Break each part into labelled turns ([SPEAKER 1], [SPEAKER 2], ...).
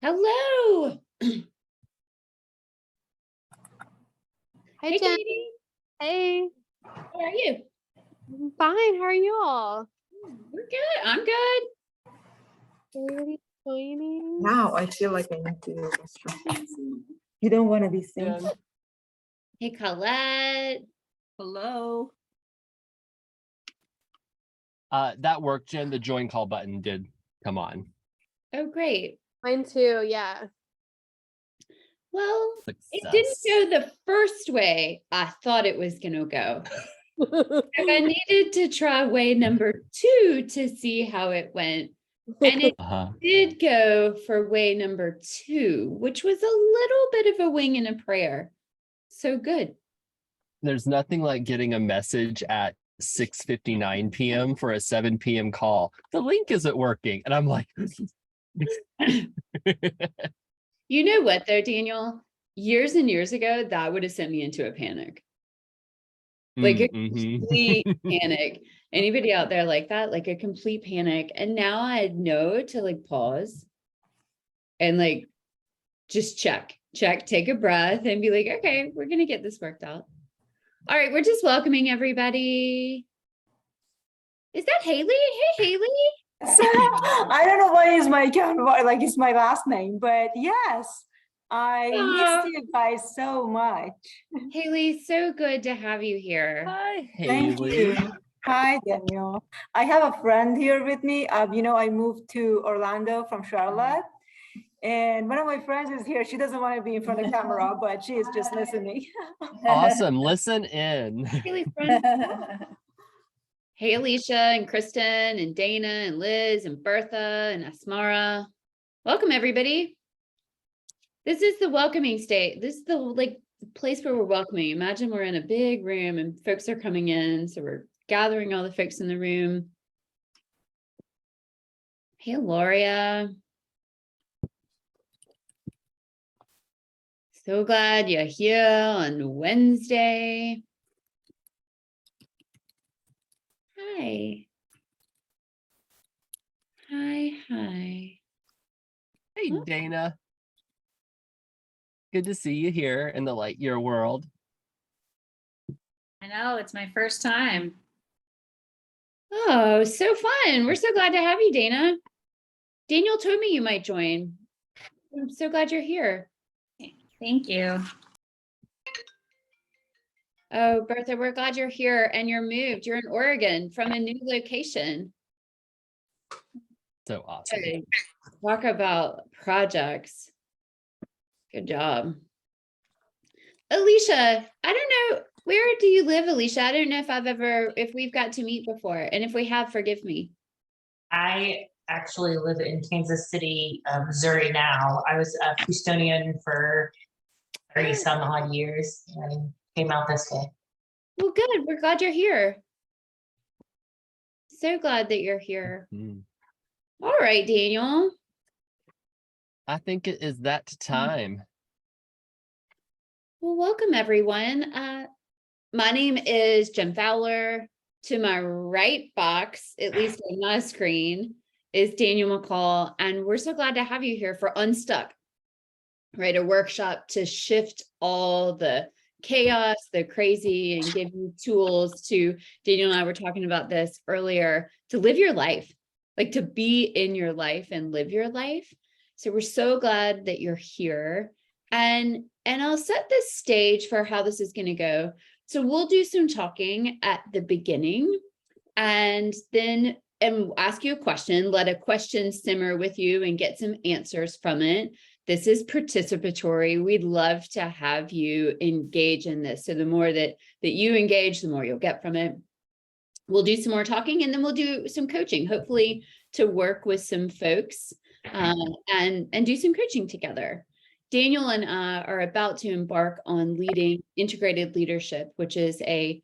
[SPEAKER 1] Hello.
[SPEAKER 2] Hi,
[SPEAKER 1] Hey,
[SPEAKER 2] Jen.
[SPEAKER 1] Katie.
[SPEAKER 2] Hey,
[SPEAKER 1] How are you?
[SPEAKER 2] I'm fine. How are you all?
[SPEAKER 1] We're good. I'm good.
[SPEAKER 2] Everybody joining?
[SPEAKER 3] Now I feel like I need to do instructions. You don't want to be seen.
[SPEAKER 2] Yeah.
[SPEAKER 1] Hey, Colette.
[SPEAKER 4] Hello.
[SPEAKER 5] That worked, Jen. The join call button did come on.
[SPEAKER 1] Oh, great.
[SPEAKER 2] Mine too. Yeah.
[SPEAKER 1] Well,
[SPEAKER 5] Success.
[SPEAKER 1] it didn't go the first way I thought it was going to go. And I needed to try way number 2 to see how it went. And it did go for way number 2, which was a little bit of a wing and a prayer. So good.
[SPEAKER 5] There's nothing like getting a message at 6:59 p.m. for a 7 p.m. call. The link isn't working. And I'm like,
[SPEAKER 1] You know what, though, Daniel? Years and years ago, that would have sent me into a panic. Like a complete panic. Anybody out there like that? Like a complete panic. And now I know to like pause and like just check, take a breath and be like, okay, we're going to get this worked out. All right, we're just welcoming everybody. Is that Haley? Hey, Haley.
[SPEAKER 3] I don't know why is my account, like it's my last name, but yes, I missed you guys so much.
[SPEAKER 1] Haley, so good to have you here.
[SPEAKER 5] Hi,
[SPEAKER 3] Thank
[SPEAKER 5] Haley.
[SPEAKER 3] you. Hi, Daniel. I have a friend here with me. I moved to Orlando from Charlotte, and one of my friends is here. She doesn't want to be in front of camera, but she is just listening.
[SPEAKER 5] Awesome. Listen in.
[SPEAKER 1] Haley's friend. Hey, Alicia and Kristen and Dana and Liz and Bertha and Asmara. Welcome, everybody. This is the welcoming state. This is the place where we're welcoming. Imagine we're in a big room and folks are coming in. So we're gathering all the folks in the room. Hey, Loria. So glad you're here on Wednesday. Hi. Hi.
[SPEAKER 5] Hey, Dana. Good to see you here in the light year world.
[SPEAKER 4] I know, it's my first time.
[SPEAKER 1] Oh, so fun. We're so glad to have you, Dana. Daniel told me you might join. I'm so glad you're here.
[SPEAKER 4] Thank you.
[SPEAKER 1] Oh, Bertha, we're glad you're here and you're moved. You're in Oregon from a new location.
[SPEAKER 5] So awesome.
[SPEAKER 1] Good. Talk about projects. Good job. Alicia, I don't know, where do you live, Alicia? I don't know if we've got to meet before. And if we have, forgive me.
[SPEAKER 6] I actually live in Kansas City, Missouri now. I was a Houstonian for 30 some odd years and came out this way.
[SPEAKER 1] Well, good. We're glad you're here. So glad that you're here. All right, Daniel.
[SPEAKER 5] I think it is that time.
[SPEAKER 1] Well, welcome everyone. My name is Jen Fowler. To my right box, at least on my screen, is Daniel McCall. And we're so glad to have you here for Unstuck, right? A workshop to shift all the chaos, the crazy, and give you tools to, Daniel and I were talking about this earlier, to live your life, like to be in your life and live your life. So we're so glad that you're here. And I'll set the stage for how this is going to go. So we'll do some talking at the beginning and then ask you a question, let a question simmer with you and get some answers from it. This is participatory. We'd love to have you engage in this. So the more that you engage, the more you'll get from it. We'll do some more talking and then we'll do some coaching, hopefully to work with some folks and do some coaching together. Daniel and I are about to embark on leading integrated leadership, which is a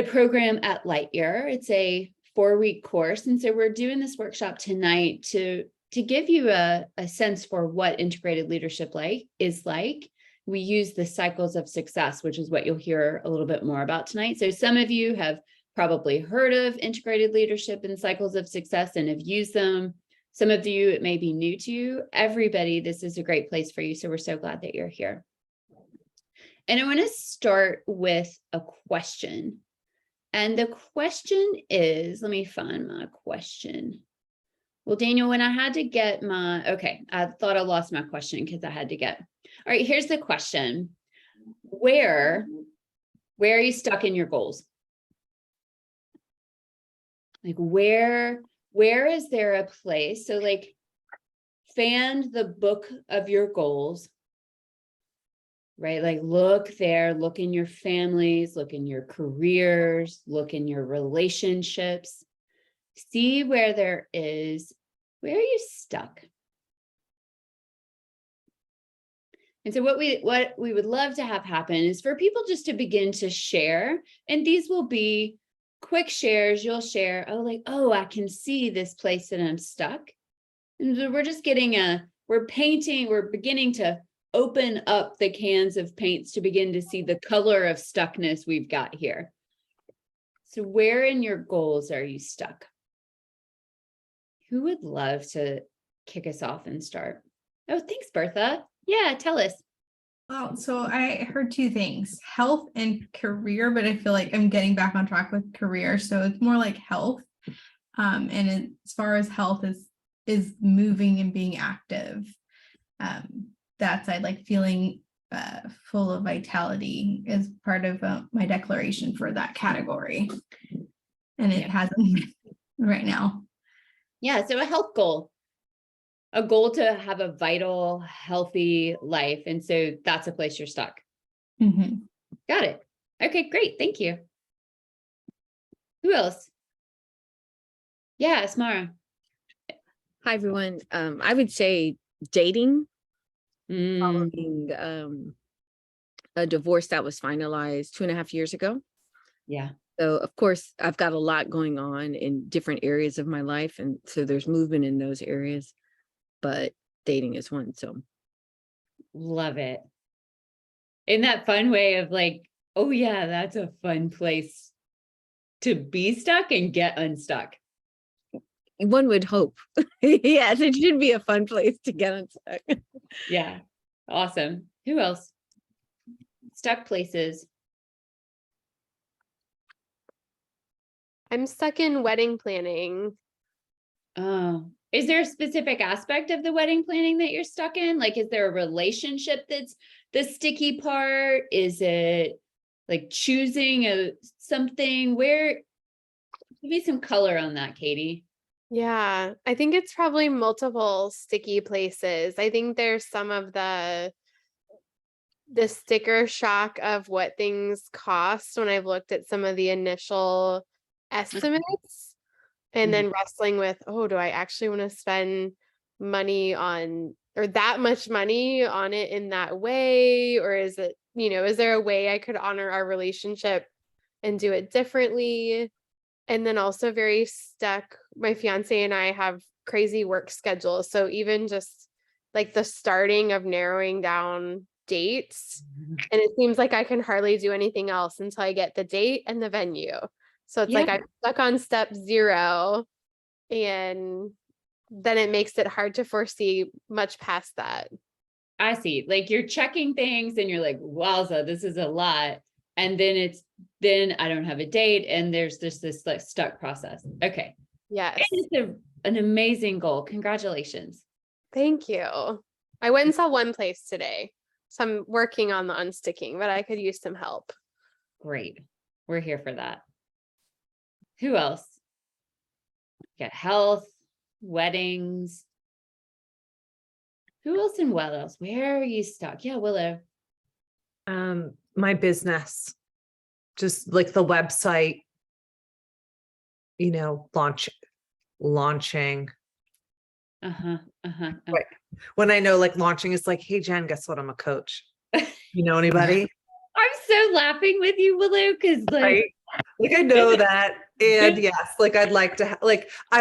[SPEAKER 1] program at Lightyear. It's a 4-week course. And so we're doing this workshop tonight to give you a sense for what integrated leadership is like. We use the cycles of success, which is what you'll hear a little bit more about tonight. So some of you have probably heard of integrated leadership and cycles of success and have used them. Some of you, it may be new to you. Everybody, this is a great place for you. So we're so glad that you're here. And I want to start with a question. And the question is, let me find my question. Well, Daniel, when I had to get okay, I thought I lost my question because I had to get. All right, here's the question. Where are you stuck in your goals? Like where is there a place? So like fan the book of your goals, right? Like look there, look in your families, look in your careers, look in your relationships, see where are you stuck? And so what we would love to have happen is for people just to begin to share, and these will be quick shares. You'll share, I can see this place that I'm stuck. And so we're just we're beginning to open up the cans of paints to begin to see the color of stuckness we've got here. So where in your goals are you stuck? Who would love to kick us off and start? Oh, thanks, Bertha. Yeah, tell us.
[SPEAKER 7] Well, so I heard two things, health and career, but I feel like I'm getting back on track with career. So it's more like health. And as far as health is moving and being active. That's I like feeling full of vitality is part of my declaration for that category. And it hasn't right now.
[SPEAKER 1] Yeah, so a health goal. A goal to have a vital, healthy life. And so that's a place you're stuck.
[SPEAKER 7] Mm-hmm.
[SPEAKER 1] Got it. Okay, great. Thank you. Who else? Yeah, Smara.
[SPEAKER 8] Hi, everyone. I would say dating,
[SPEAKER 1] Mm,
[SPEAKER 8] following a divorce that was finalized 2.5 years ago.
[SPEAKER 1] yeah.
[SPEAKER 8] So, of course, I've got a lot going on in different areas of my life. And so there's movement in those areas, but dating is one. So
[SPEAKER 1] Love it. In that fun way of like, oh yeah, that's a fun place to be stuck and get unstuck.
[SPEAKER 8] one would hope. Yes, it should be a fun place to get unstuck.
[SPEAKER 1] Yeah. Awesome. Who else? Stuck places.
[SPEAKER 2] I'm stuck in wedding planning.
[SPEAKER 1] Oh, is there a specific aspect of the wedding planning that you're stuck in? Like, is there a relationship that's the sticky part? Is it like choosing something? Give me some color on that, Katie.
[SPEAKER 2] Yeah, I think it's probably multiple sticky places. I think there's some of the sticker shock of what things cost when I've looked at some of the initial estimates and then wrestling with, oh, do I actually want to spend money on or that much money on it in that way? Or is it, is there a way I could honor our relationship and do it differently? And then also very stuck. My fiance and I have crazy work schedules. So even just like the starting of narrowing down dates, and it seems like I can hardly do anything else until I get the date and the venue. So it's like I'm stuck on step 0, and then it makes it hard to foresee much past that.
[SPEAKER 1] I see. Like you're checking things and you're like, wowza, this is a lot. And then I don't have a date and there's this like stuck process. Okay.
[SPEAKER 2] Yes.
[SPEAKER 1] It's an amazing goal. Congratulations.
[SPEAKER 2] Thank you. I went and saw one place today. So I'm working on the unsticking, but I could use some help.
[SPEAKER 1] Great. We're here for that. Who else? Got health, weddings. Who else and what else? Where are you stuck? Yeah, Willow.
[SPEAKER 9] My business, just like the website, launching. Right. When I know like launching is like, hey Jen, guess what? I'm a coach. You know anybody?
[SPEAKER 1] I'm so laughing with you, Willow, because
[SPEAKER 9] Right? Like I know that. And yes, like I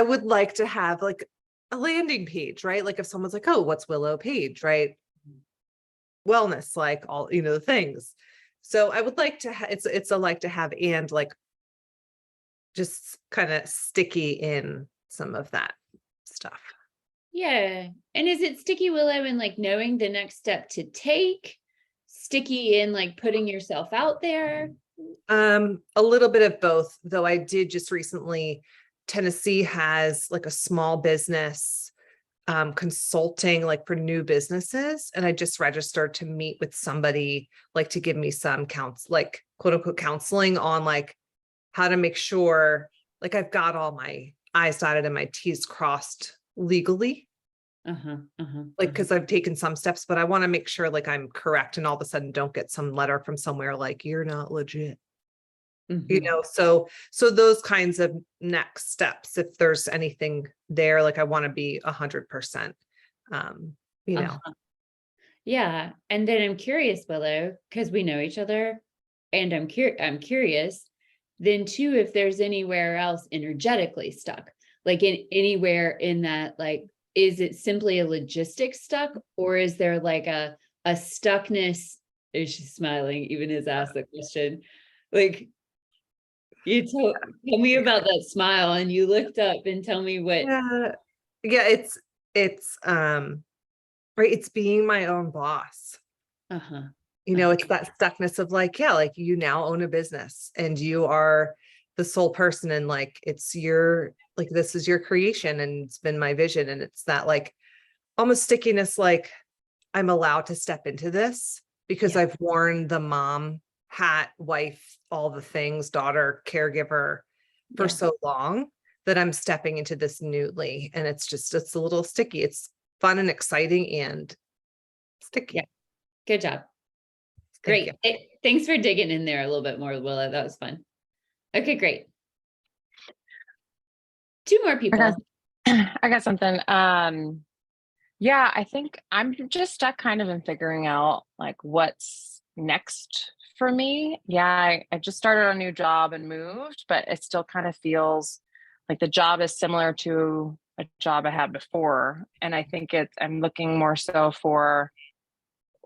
[SPEAKER 9] would like to have like a landing page, right? Like if someone's like, oh, what's Willow page, right? Wellness, like all, the things. So I would like to it's a like to have, and like just kind of sticky in some of that stuff.
[SPEAKER 1] Yeah. And is it sticky, Willow, in like knowing the next step to take? Sticky in like putting yourself out there?
[SPEAKER 9] A little bit of both, though I did just recently, Tennessee has like a small business consulting like for new businesses. And I just registered to meet with somebody like to give me some like quote unquote counseling on like how to make sure like I've got all my I's dotted and my T's crossed legally. Like, because I've taken some steps, but I want to make sure like I'm correct and all of a sudden don't get some letter from somewhere like you're not legit. You know, so those kinds of next steps, if there's anything there, like I want to be 100%, you know.
[SPEAKER 1] Yeah. And then I'm curious, Willow, because we know each other and I'm curious then too, if there's anywhere else energetically stuck, like in anywhere in that, like, is it simply a logistics stuck or is there like a stuckness? Is she smiling even as I asked the question? Like, you tell me about that smile and you looked up and tell me what.
[SPEAKER 9] Yeah, it's right, it's being my own boss. You know, it's that stuckness of like, yeah, like you now own a business and you are the sole person and like it's your like this is your creation and it's been my vision and it's that like almost stickiness, like I'm allowed to step into this because I've worn the mom hat, wife, all the things, daughter, caregiver for so long that I'm stepping into this newly. And it's a little sticky. It's fun and exciting and sticky.
[SPEAKER 1] Yeah. Good job. Great. Thanks for digging in there a little bit more, Willa. That was fun. Okay, great. Two more people.
[SPEAKER 10] I got something. Yeah, I think I'm just stuck kind of in figuring out like what's next for me. Yeah, I just started a new job and moved, but it still kind of feels like the job is similar to a job I had before. And I think I'm looking more so for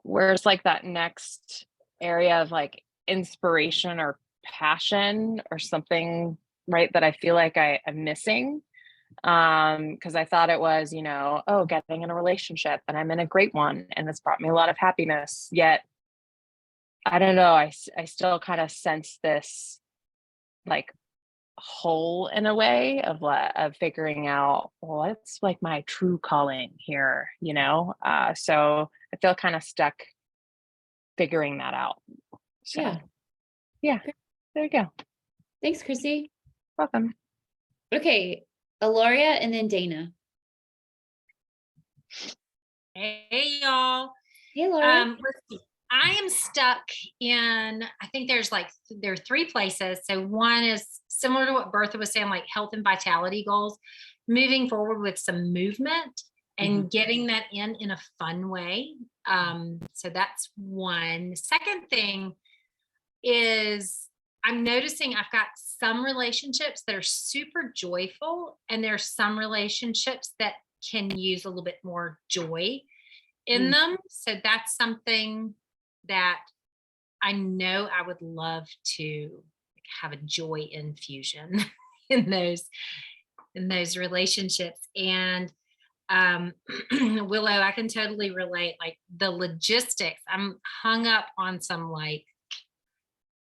[SPEAKER 10] where's like that next area of like inspiration or passion or something, right, that I feel like I'm missing. Because I thought it was, you know, oh, getting in a relationship and I'm in a great one and it's brought me a lot of happiness. Yet I don't know, I still kind of sense this like hole in a way of figuring out what's like my true calling here, you know. So I feel kind of stuck figuring that out. So yeah, there you go.
[SPEAKER 1] Thanks, Chrissy.
[SPEAKER 10] Welcome.
[SPEAKER 1] Okay, Aloria and then Dana.
[SPEAKER 4] Hey y'all.
[SPEAKER 1] Hey Laura.
[SPEAKER 4] Let's see. I am stuck in, I think there are 3 places. So one is similar to what Bertha was saying, like health and vitality goals, moving forward with some movement and getting that in a fun way. So that's one. Second thing is I'm noticing I've got some relationships that are super joyful and there's some relationships that can use a little bit more joy in them. So that's something that I know I would love to have a joy infusion in those relationships. And Willow, I can totally relate, like the logistics. I'm hung up on some like,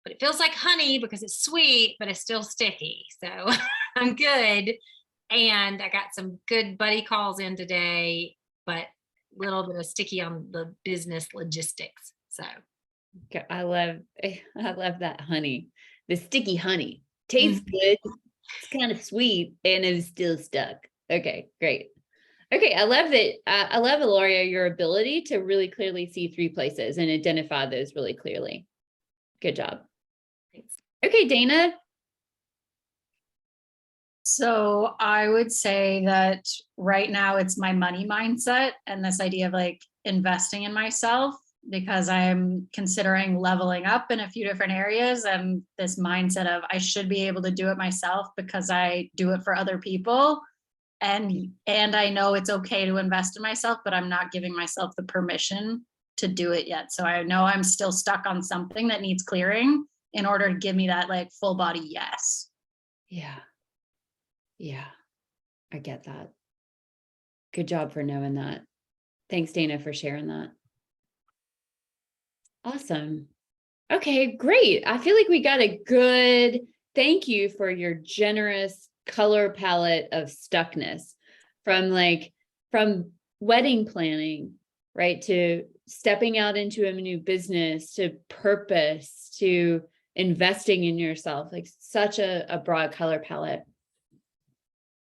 [SPEAKER 4] but it feels like honey because it's sweet, but it's still sticky. So I'm good. And I got some good buddy calls in today, but a little bit of sticky on the business logistics. So
[SPEAKER 1] I love that honey, the sticky honey. Tastes good. It's kind of sweet and it's still stuck. Okay, great. Okay, I love that. I love, Aloria, your ability to really clearly see 3 places and identify those really clearly. Good job.
[SPEAKER 4] thanks.
[SPEAKER 1] Okay, Dana.
[SPEAKER 11] So I would say that right now it's my money mindset and this idea of like investing in myself because I'm considering leveling up in a few different areas and this mindset of I should be able to do it myself because I do it for other people. And I know it's okay to invest in myself, but I'm not giving myself the permission to do it yet. So I know I'm still stuck on something that needs clearing in order to give me that like full body yes.
[SPEAKER 1] Yeah. Yeah, I get that. Good job for knowing that. Thanks, Dana, for sharing that. Awesome. Okay, great. I feel like we got a good thank you for your generous color palette of stuckness from wedding planning, right? To stepping out into a new business, to purpose, to investing in yourself, like such a broad color palette.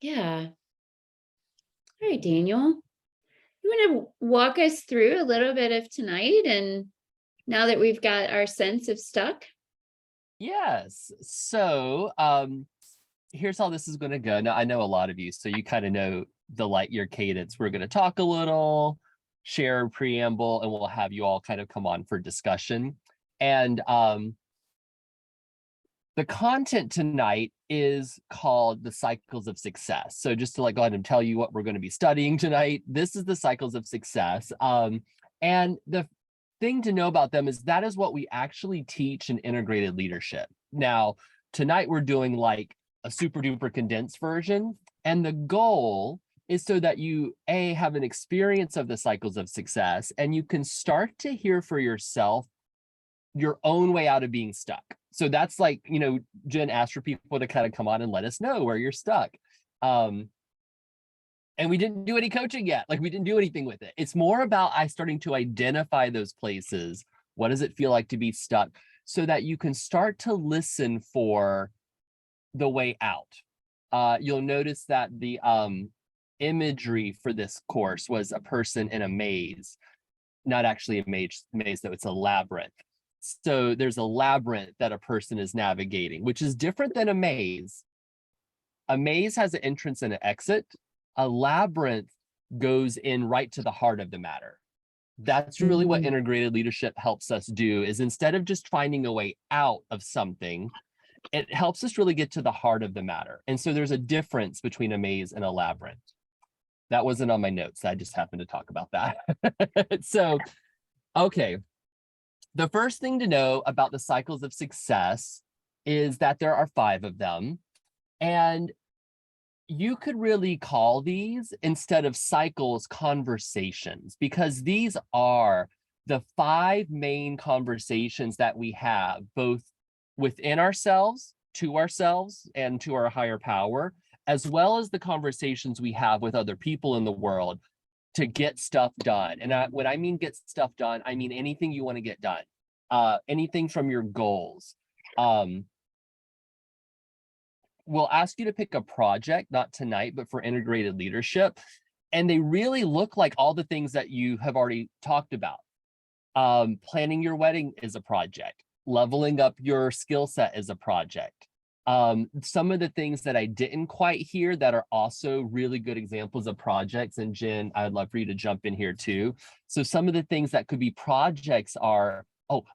[SPEAKER 1] Yeah. All right, Daniel, you want to walk us through a little bit of tonight, and now that we've got our sense of stuck?
[SPEAKER 5] Yes. So here's how this is going to go. Now, I know a lot of you, so you kind of know your cadence. We're going to talk a little, share a preamble, and we'll have you all kind of come on for discussion. And the content tonight is called the Cycles of Success. So just to go ahead and tell you what we're going to be studying tonight, this is the Cycles of Success. And the thing to know about them is that is what we actually teach in integrated leadership. Now, tonight we're doing like a super duper condensed version. And the goal is so that you have an experience of the Cycles of Success, and you can start to hear for yourself your own way out of being stuck. So that's like, Jen asked for people to kind of come on and let us know where you're stuck. And we didn't do any coaching yet. We didn't do anything with it. It's more about starting to identify those places. What does it feel like to be stuck? So that you can start to listen for the way out. You'll notice that the imagery for this course was a person in a maze, not actually a maze though, it's a labyrinth. So there's a labyrinth that a person is navigating, which is different than a maze. A maze has an entrance and an exit. A labyrinth goes in right to the heart of the matter. That's really what integrated leadership helps us do, is instead of just finding a way out of something, it helps us really get to the heart of the matter. And so there's a difference between a maze and a labyrinth. That wasn't on my notes. I just happened to talk about that. So, okay. The first thing to know about the Cycles of Success is that there are 5 of them. And you could really call these, instead of cycles, conversations, because these are the 5 main conversations that we have, both within ourselves, and to our higher power, as well as the conversations we have with other people in the world to get stuff done. And when I mean get stuff done, I mean anything you want to get done, anything from your goals. We'll ask you to pick a project, not tonight, but for integrated leadership. And they really look like all the things that you have already talked about. Planning your wedding is a project. Leveling up your skill set is a project. Some of the things that I didn't quite hear that are also really good examples of projects, and Jen, I'd love for you to jump in here too. So some of the things that could be projects are,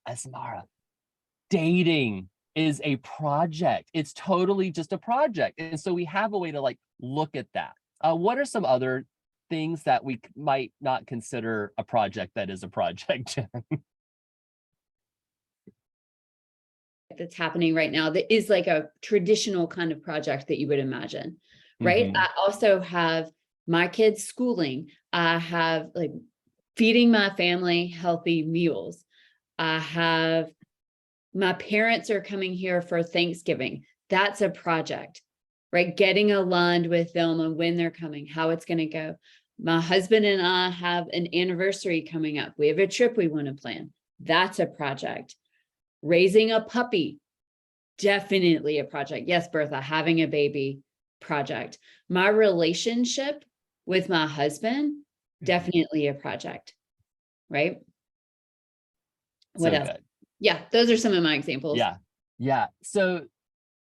[SPEAKER 5] Asmara, dating is a project. It's totally just a project. And so we have a way to look at that. What are some other things that we might not consider a project that is a project, Jen?
[SPEAKER 1] That's happening right now that is like a traditional kind of project that you would imagine, right?
[SPEAKER 5] Mhm.
[SPEAKER 1] I also have my kids' schooling. I have feeding my family healthy meals. I have my parents are coming here for Thanksgiving. That's a project, right? Getting aligned with them on when they're coming, how it's going to go. My husband and I have an anniversary coming up. We have a trip we want to plan. That's a project. Raising a puppy, definitely a project. Yes, Bertha, having a baby, project. My relationship with my husband, definitely a project, right? What
[SPEAKER 5] So
[SPEAKER 1] else?
[SPEAKER 5] good.
[SPEAKER 1] Yeah, those are some of my examples.
[SPEAKER 5] Yeah. So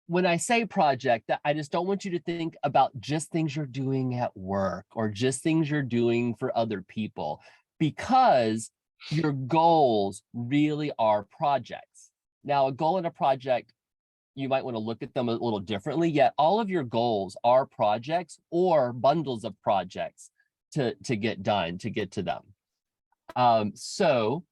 [SPEAKER 5] when I say project, I just don't want you to think about just things you're doing at work or just things you're doing for other people, because your goals really are projects. Now, a goal and a project, you might want to look at them a little differently, yet all of your goals are projects or bundles of projects to get done, to get to them. So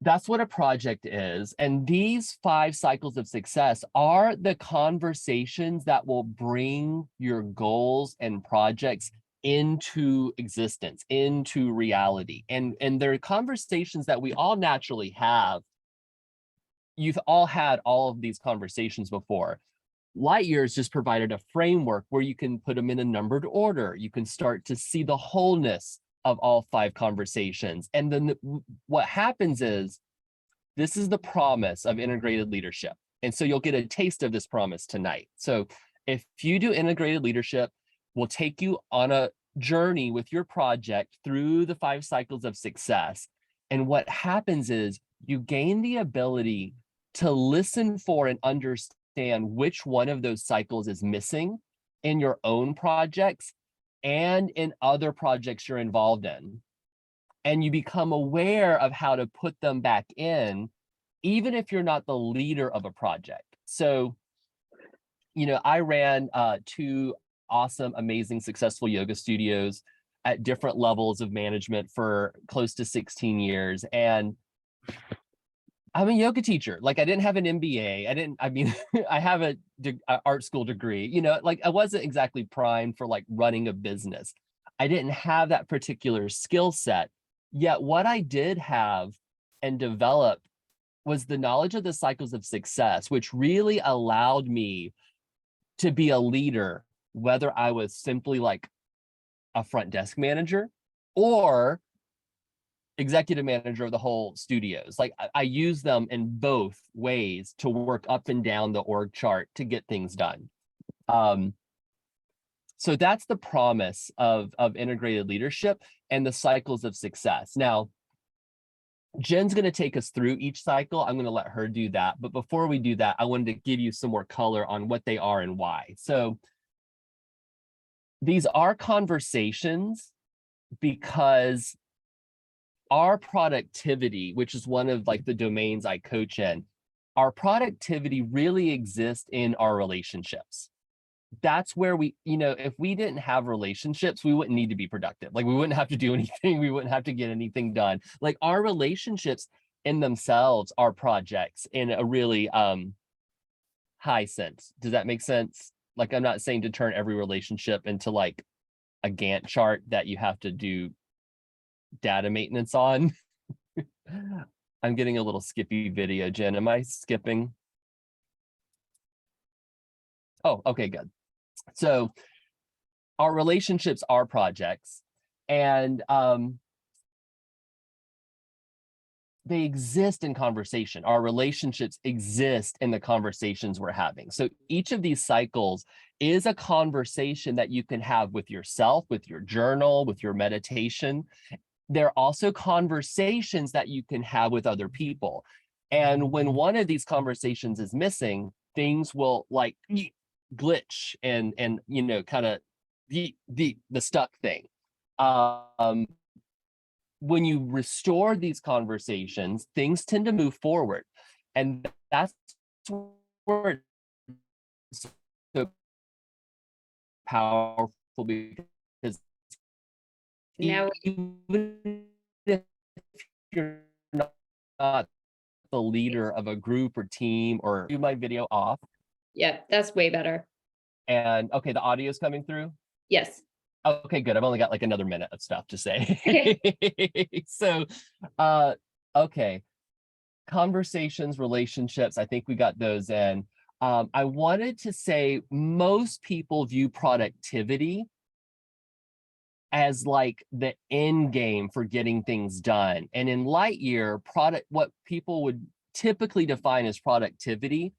[SPEAKER 5] That's what a project is. And these 5 cycles of success are the conversations that will bring your goals and projects into existence, into reality. And they're conversations that we all naturally have. You've all had all of these conversations before. Light years just provided a framework where you can put them in a numbered order. You can start to see the wholeness of all 5 conversations. And then what happens is, this is the promise of integrated leadership. And so you'll get a taste of this promise tonight. So if you do integrated leadership, we'll take you on a journey with your project through the 5 cycles of success. And what happens is you gain the ability to listen for and understand which one of those cycles is missing in your own projects and in other projects you're involved in. And you become aware of how to put them back in, even if you're not the leader of a project. So, you know, I ran 2 awesome, amazing, successful yoga studios at different levels of management for close to 16 years. And I'm a yoga teacher. Like, I didn't have an MBA. I have a art school degree, you know, like I wasn't exactly primed for like running a business. I didn't have that particular skill set. Yet what I did have and develop was the knowledge of the cycles of success, which really allowed me to be a leader, whether I was simply like a front desk manager or executive manager of the whole studios. Like I use them in both ways to work up and down the org chart to get things done. So that's the promise of integrated leadership and the cycles of success. Now, Jen's going to take us through each cycle. I'm going to let her do that. But before we do that, I wanted to give you some more color on what they are and why. So these are conversations because our productivity, which is one of like the domains I coach in, our productivity really exists in our relationships. That's where we, you know, if we didn't have relationships, we wouldn't need to be productive. Like we wouldn't have to do anything. We wouldn't have to get anything done. Like our relationships in themselves are projects in a really high sense. Does that make sense? Like, I'm not saying to turn every relationship into like a Gantt chart that you have to do data maintenance on. I'm getting a little skippy video, Jen. Am I skipping? Oh, okay, good. So our relationships are projects, and they exist in conversation. Our relationships exist in the conversations we're having. So each of these cycles is a conversation that you can have with yourself, with your journal, with your meditation. They're also conversations that you can have with other people. And when one of these conversations is missing, things will like glitch and you know, kind of the stuck thing. When you restore these conversations, things tend to move forward. And that's where it's so powerful, because
[SPEAKER 1] Now,
[SPEAKER 5] even if you're not the leader of a group or team, or do my video off.
[SPEAKER 1] yeah, that's way better.
[SPEAKER 5] And okay, the audio is coming through.
[SPEAKER 1] Yes.
[SPEAKER 5] Okay, good. I've only got like another minute of stuff to say. So, okay. Conversations, relationships, I think we got those in. I wanted to say most people view productivity as like the end game for getting things done. And in Lightyear, what people would typically define as productivity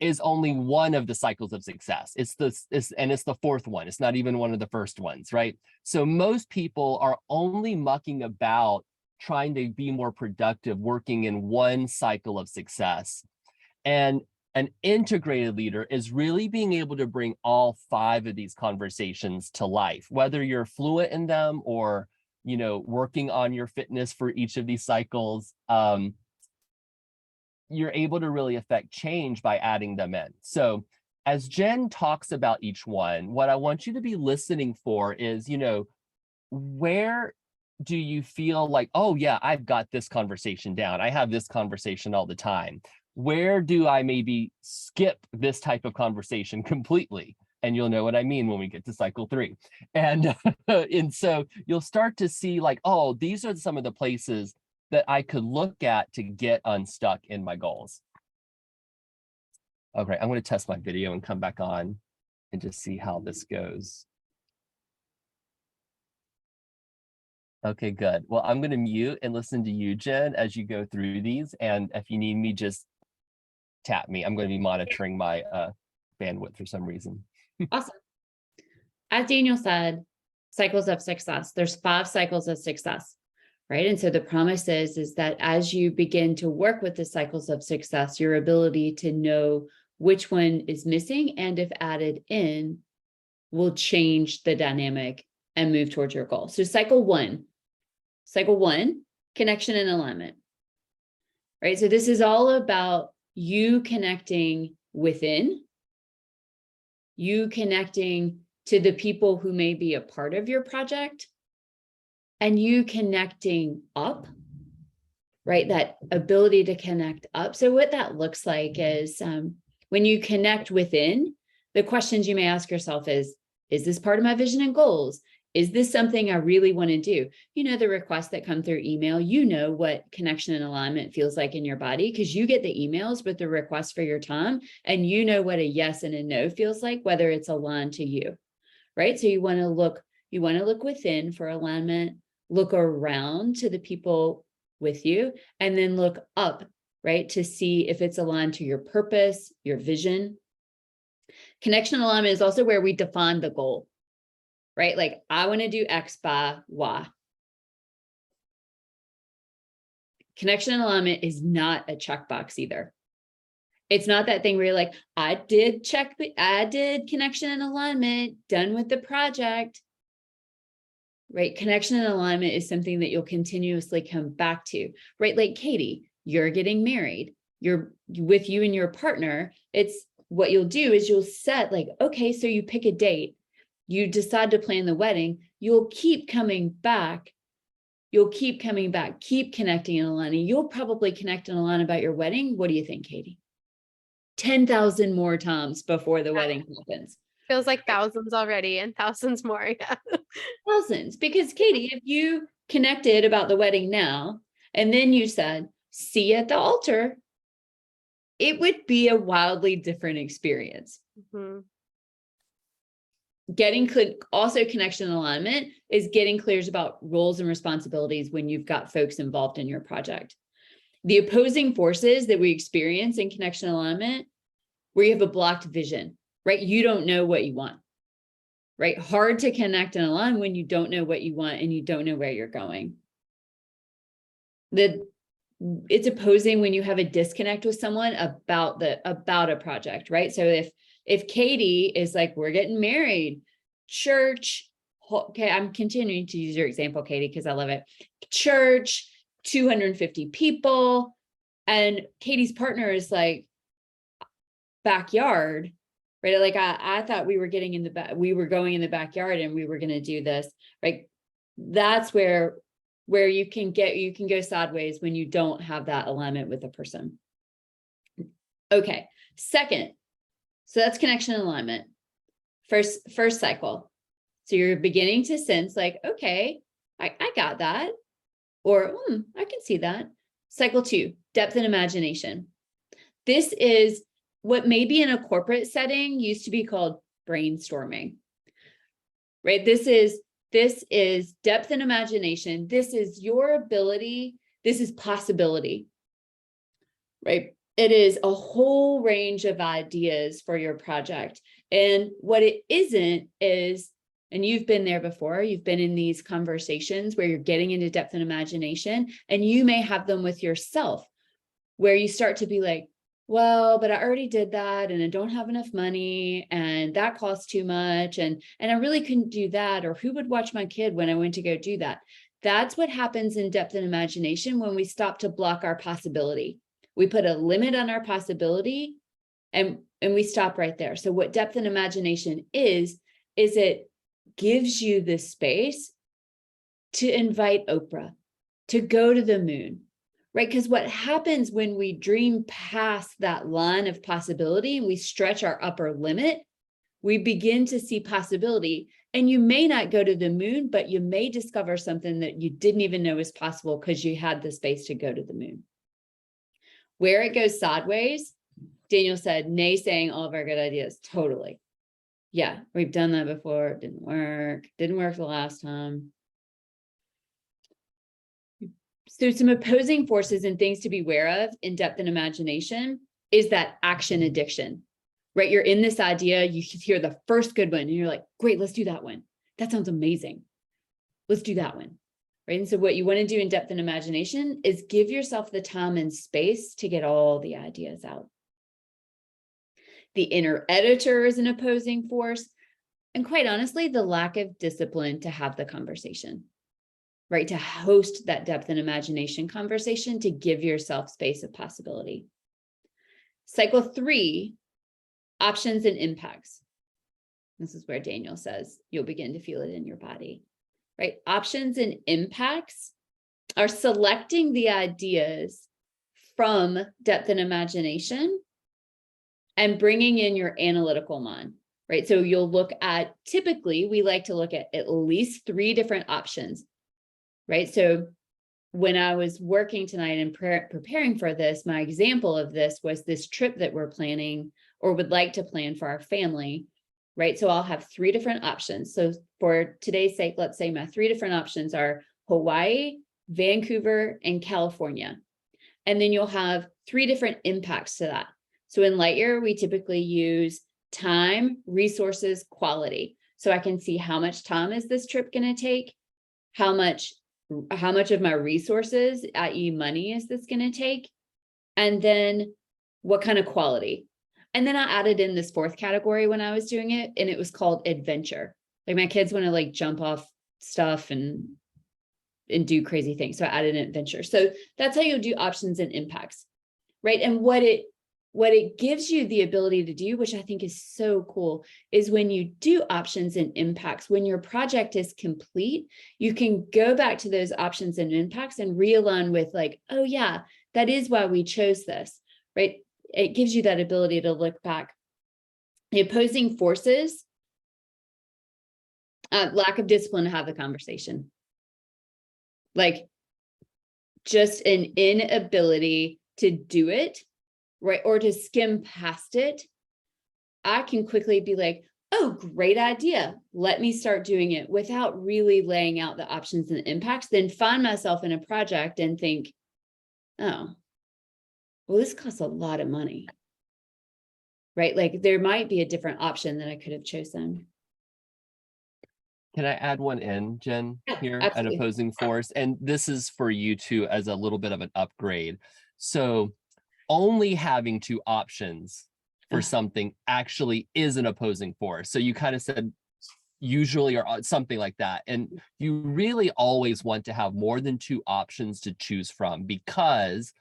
[SPEAKER 5] is only one of the cycles of success. It's the fourth one. It's not even one of the first ones, right? So most people are only mucking about trying to be more productive, working in one cycle of success. And an integrated leader is really being able to bring all 5 of these conversations to life, whether you're fluent in them or, you know, working on your fitness for each of these cycles. You're able to really affect change by adding them in. So as Jen talks about each one, what I want you to be listening for is, you know, where do you feel like, oh yeah, I've got this conversation down. I have this conversation all the time. Where do I maybe skip this type of conversation completely? And you'll know what I mean when we get to cycle 3. And, and so you'll start to see like, oh, these are some of the places that I could look at to get unstuck in my goals. Okay, I'm going to test my video and come back on and just see how this goes. Okay, good. Well, I'm going to mute and listen to you, Jen, as you go through these. And if you need me, just tap me. I'm going to be monitoring my bandwidth for some reason.
[SPEAKER 1] Awesome. As Daniel said, cycles of success. There's 5 cycles of success, right? And so the promise is that as you begin to work with the cycles of success, your ability to know which one is missing and if added in will change the dynamic and move towards your goal. So cycle 1, connection and alignment, right? So this is all about you connecting within, you connecting to the people who may be a part of your project, and you connecting up, right? That ability to connect up. So what that looks like is when you connect within, the questions you may ask yourself is this part of my vision and goals? Is this something I really want to do? You know, the requests that come through email, you know what connection and alignment feels like in your body because you get the emails with the request for your time and you know what a yes and a no feels like, whether it's aligned to you, right? So you want to look within for alignment, look around to the people with you, and then look up, right? To see if it's aligned to your purpose, your vision. Connection and alignment is also where we define the goal. Right? Like I want to do X by Y. Connection and alignment is not a checkbox either. It's not that thing where you're like, I did connection and alignment, done with the project. Right? Connection and alignment is something that you'll continuously come back to, right? Like Katie, you're getting married. You're with you and your partner. It's what you'll do is you'll set like, okay, so you pick a date. You decide to plan the wedding, you'll keep coming back. Keep connecting and aligning. You'll probably connect and align about your wedding. What do you think, Katie? 10,000 more times before the wedding happens.
[SPEAKER 2] Feels like thousands already and thousands more. Yeah.
[SPEAKER 1] Thousands. Because Katie, if you connected about the wedding now, and then you said, see you at the altar, it would be a wildly different experience.
[SPEAKER 2] Mm-hmm.
[SPEAKER 1] Getting clear, also connection and alignment is getting clear about roles and responsibilities when you've got folks involved in your project. The opposing forces that we experience in connection and alignment, where you have a blocked vision, right? You don't know what you want, right? Hard to connect and align when you don't know what you want and you don't know where you're going. It's opposing when you have a disconnect with someone about a project, right? So if Katie is like, we're getting married, church, okay, I'm continuing to use your example, Katie, because I love it. Church, 250 people, and Katie's partner is like, backyard, right? Like I thought we were getting in the back, we were going in the backyard and we were going to do this, right? That's where you can go sideways when you don't have that alignment with the person. Okay, second. So that's connection and alignment. First cycle. So you're beginning to sense like, okay, I got that. Or I can see that. Cycle 2, depth and imagination. This is what maybe in a corporate setting used to be called brainstorming, right? This is depth and imagination. This is your ability. This is possibility, right? It is a whole range of ideas for your project. And what it isn't is, and you've been there before, you've been in these conversations where you're getting into depth and imagination, and you may have them with yourself, where you start to be like, well, but I already did that and I don't have enough money and that costs too much. And I really couldn't do that. Or who would watch my kid when I went to go do that? That's what happens in depth and imagination when we stop to block our possibility. We put a limit on our possibility and we stop right there. So what depth and imagination is it gives you the space to invite Oprah, to go to the moon, right? Because what happens when we dream past that line of possibility and we stretch our upper limit, we begin to see possibility. And you may not go to the moon, but you may discover something that you didn't even know was possible because you had the space to go to the moon. Where it goes sideways, Daniel said, naysaying all of our good ideas. Totally. Yeah, we've done that before. It didn't work. Didn't work the last time. So some opposing forces and things to be aware of in depth and imagination is that action addiction, right? You're in this idea, you hear the first good one and you're like, great, let's do that one. That sounds amazing. Let's do that one, right? And so what you want to do in depth and imagination is give yourself the time and space to get all the ideas out. The inner editor is an opposing force. And quite honestly, the lack of discipline to have the conversation, right? To host that depth and imagination conversation, to give yourself space of possibility. Cycle 3, options and impacts. This is where Daniel says you'll begin to feel it in your body, right? Options and impacts are selecting the ideas from depth and imagination and bringing in your analytical mind, right? So you'll look at, typically, we like to look at least 3 different options, right? So when I was working tonight and preparing for this, my example of this was this trip that we're planning or would like to plan for our family, right? So I'll have 3 different options. So for today's sake, let's say my 3 different options are Hawaii, Vancouver, and California. And then you'll have 3 different impacts to that. So in Lightyear, we typically use time, resources, quality. So I can see how much time is this trip going to take, how much of my resources, i.e. money, is this going to take, and then what kind of quality. And then I added in this 4th category when I was doing it, and it was called adventure. Like my kids want to like jump off stuff and do crazy things. So I added an adventure. So that's how you'll do options and impacts, right? And what it gives you the ability to do, which I think is so cool, is when you do options and impacts, when your project is complete, you can go back to those options and impacts and realign with like, oh yeah, that is why we chose this, right? It gives you that ability to look back. The opposing forces, lack of discipline to have the conversation. Like just an inability to do it, right? Or to skim past it. I can quickly be like, oh, great idea. Let me start doing it without really laying out the options and impacts, then find myself in a project and think, oh, well, this costs a lot of money, right? Like there might be a different option that I could have chosen.
[SPEAKER 5] Can I add one in, Jen,
[SPEAKER 1] Yeah,
[SPEAKER 5] here,
[SPEAKER 1] absolutely.
[SPEAKER 5] an opposing force? And this is for you too, as a little bit of an upgrade. So only having 2 options for something actually is an opposing force. So you kind of said usually or something like that. And you really always want to have more than 2 options to choose from, because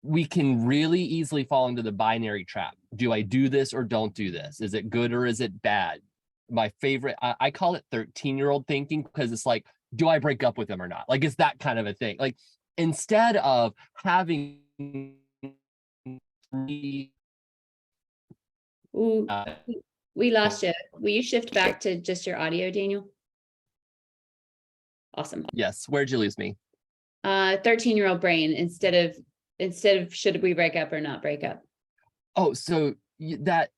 [SPEAKER 5] we can really easily fall into the binary trap. Do I do this or don't do this? Is it good or is it bad? My favorite, I call it 13-year-old thinking, because it's like, do I break up with them or not? Like, it's that kind of a thing. Like, instead of having
[SPEAKER 1] Ooh, we lost you. Will you shift back to just your audio, Daniel? Awesome.
[SPEAKER 5] Yes, where'd you lose me?
[SPEAKER 1] 13-year-old brain instead of should we break up or not break up?
[SPEAKER 5] Oh, so that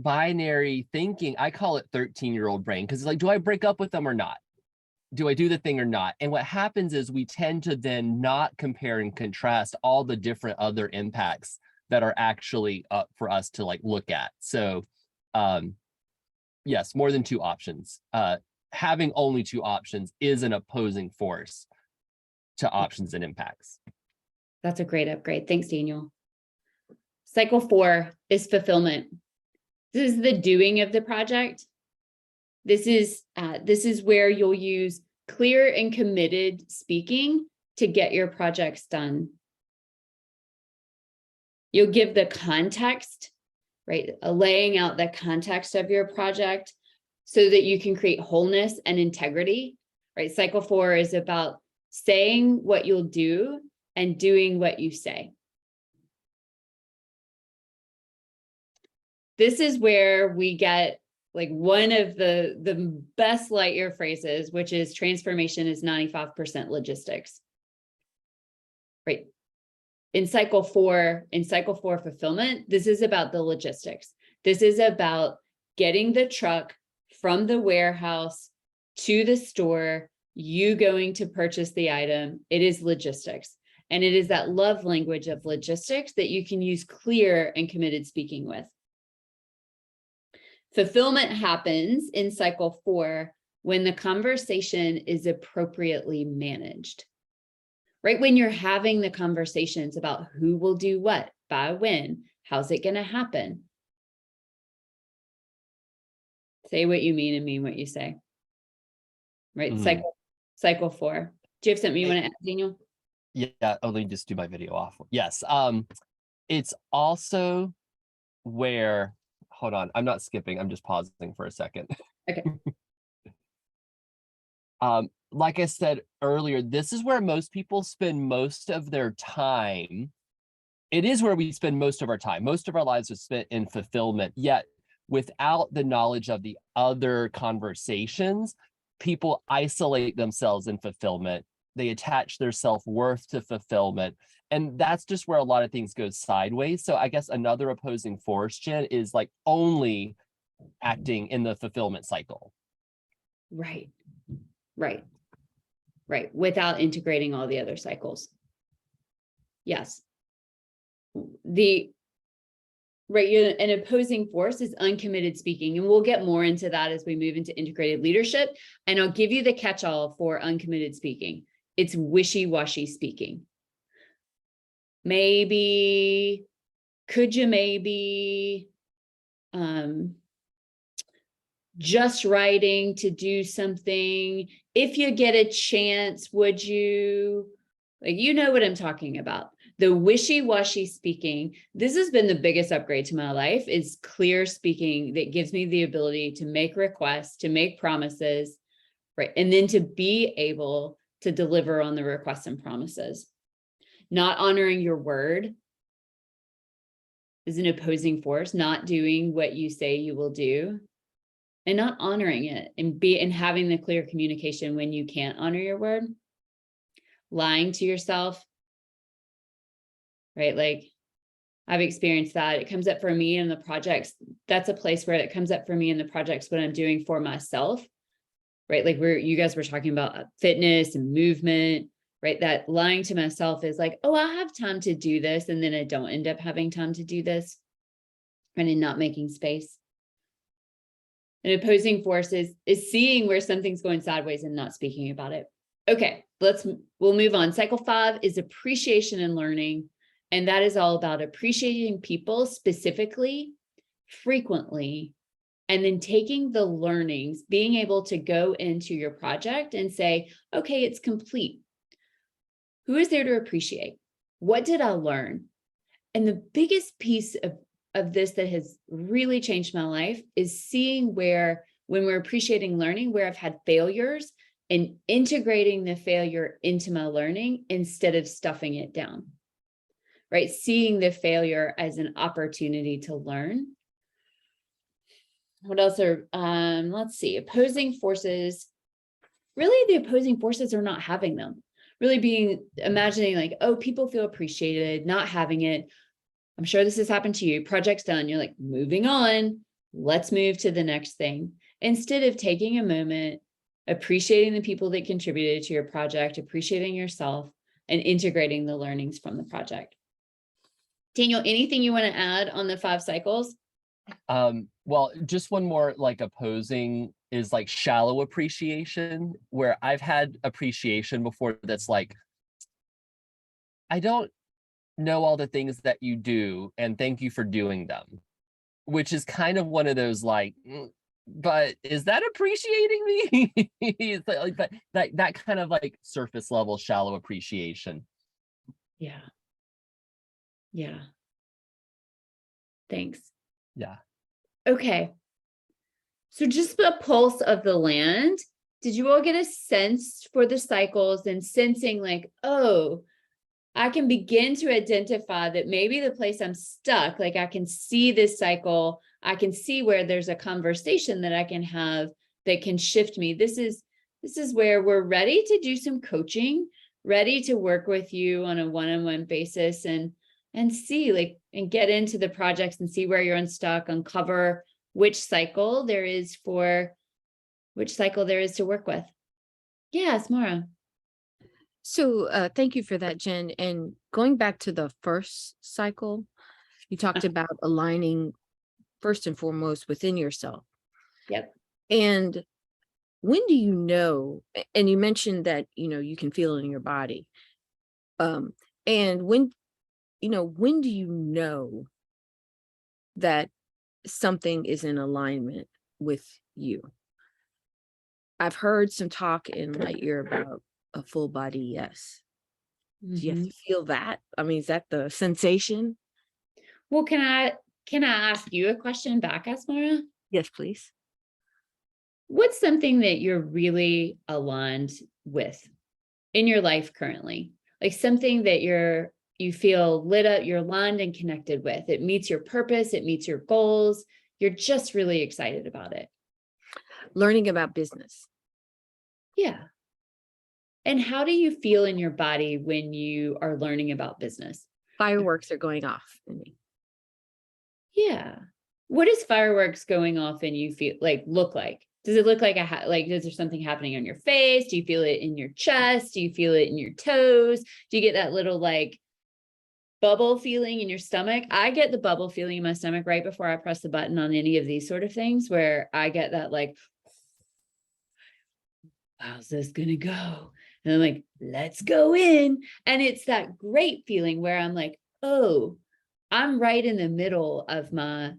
[SPEAKER 5] binary thinking, I call it 13-year-old brain, because it's like, do I break up with them or not? Do I do the thing or not? And what happens is we tend to then not compare and contrast all the different other impacts that are actually up for us to like look at. So yes, more than 2 options. Having only 2 options is an opposing force to options and impacts.
[SPEAKER 1] That's a great upgrade. Thanks, Daniel. Cycle 4 is fulfillment. This is the doing of the project. This is where you'll use clear and committed speaking to get your projects done. You'll give the context, right? Laying out the context of your project so that you can create wholeness and integrity, right? Cycle 4 is about saying what you'll do and doing what you say. This is where we get like one of the best light year phrases, which is transformation is 95% logistics. Right. In cycle 4 fulfillment, this is about the logistics. This is about getting the truck from the warehouse to the store, you going to purchase the item. It is logistics. And it is that love language of logistics that you can use clear and committed speaking with. Fulfillment happens in cycle 4 when the conversation is appropriately managed. Right when you're having the conversations about who will do what, by when, how's it going to happen? Say what you mean and mean what you say. Right, cycle 4. Do you have something you want to add, Daniel?
[SPEAKER 5] Yeah, let me just do my video off. Yes, it's also where, hold on, I'm not skipping, I'm just pausing for a second.
[SPEAKER 1] Okay.
[SPEAKER 5] Like I said earlier, this is where most people spend most of their time. It is where we spend most of our time. Most of our lives are spent in fulfillment, yet without the knowledge of the other conversations, people isolate themselves in fulfillment. They attach their self-worth to fulfillment. And that's just where a lot of things go sideways. So I guess another opposing force, Jen, is like only acting in the fulfillment cycle.
[SPEAKER 1] Right. Without integrating all the other cycles. Yes. An opposing force is uncommitted speaking. And we'll get more into that as we move into integrated leadership. And I'll give you the catch-all for uncommitted speaking. It's wishy-washy speaking. Maybe, could you maybe, just writing to do something. If you get a chance, would you? Like, you know what I'm talking about. The wishy-washy speaking. This has been the biggest upgrade to my life, is clear speaking that gives me the ability to make requests, to make promises, right? And then to be able to deliver on the requests and promises. Not honoring your word is an opposing force, not doing what you say you will do. And not honoring it and having the clear communication when you can't honor your word. Lying to yourself, right? Like, I've experienced that. It comes up for me in the projects. That's a place where it comes up for me in the projects when I'm doing for myself, right? Like you guys were talking about fitness and movement, right? That lying to myself is like, oh, I'll have time to do this. And then I don't end up having time to do this, and in not making space. An opposing force is seeing where something's going sideways and not speaking about it. Okay, we'll move on. Cycle 5 is appreciation and learning. And that is all about appreciating people specifically, frequently, and then taking the learnings, being able to go into your project and say, okay, it's complete. Who is there to appreciate? What did I learn? And the biggest piece of this that has really changed my life is seeing where, when we're appreciating learning, where I've had failures and integrating the failure into my learning instead of stuffing it down, right? Seeing the failure as an opportunity to learn. What else are, let's see, opposing forces. Really, the opposing forces are not having them. Really imagining like, oh, people feel appreciated, not having it. I'm sure this has happened to you. Project's done. You're like, moving on. Let's move to the next thing. Instead of taking a moment, appreciating the people that contributed to your project, appreciating yourself, and integrating the learnings from the project. Daniel, anything you want to add on the 5 cycles?
[SPEAKER 5] Well, just one more, like, opposing is like shallow appreciation, where I've had appreciation before that's like, I don't know all the things that you do and thank you for doing them, which is kind of one of those like, but is that appreciating me? It's like that kind of like surface level shallow appreciation.
[SPEAKER 1] Yeah. Thanks.
[SPEAKER 5] Yeah.
[SPEAKER 1] Okay. So just a pulse of the land. did you all get a sense for the cycles and sensing like, oh, I can begin to identify that maybe the place I'm stuck, like I can see this cycle, I can see where there's a conversation that I can have that can shift me. This is where we're ready to do some coaching, ready to work with you on a one-on-one basis and see like, and get into the projects and see where you're unstuck, uncover which cycle there is to work with. Yes, Mara.
[SPEAKER 8] So thank you for that, Jen. And going back to the first cycle, you talked about aligning first and foremost within yourself.
[SPEAKER 1] Yep.
[SPEAKER 8] And when do you know, and you mentioned that, you can feel it in your body. And when do you know that something is in alignment with you? I've heard some talk in my ear about a full body yes. Do you have to feel that? I mean, is that the sensation?
[SPEAKER 1] Well, can I ask you a question back, Asmara?
[SPEAKER 8] Yes, please.
[SPEAKER 1] What's something that you're really aligned with in your life currently? Like something that you feel lit up, you're aligned and connected with. It meets your purpose, it meets your goals. You're just really excited about it.
[SPEAKER 8] Learning about business.
[SPEAKER 1] Yeah. And how do you feel in your body when you are learning about business?
[SPEAKER 8] Fireworks are going off in me.
[SPEAKER 1] Yeah. What does fireworks going off in you feel like look like? Does it look like is there something happening on your face? Do you feel it in your chest? Do you feel it in your toes? Do you get that little like bubble feeling in your stomach? I get the bubble feeling in my stomach right before I press the button on any of these sort of things, where I get that like, how's this gonna go? And I'm like, let's go in. And it's that great feeling where I'm like, oh, I'm right in the middle of my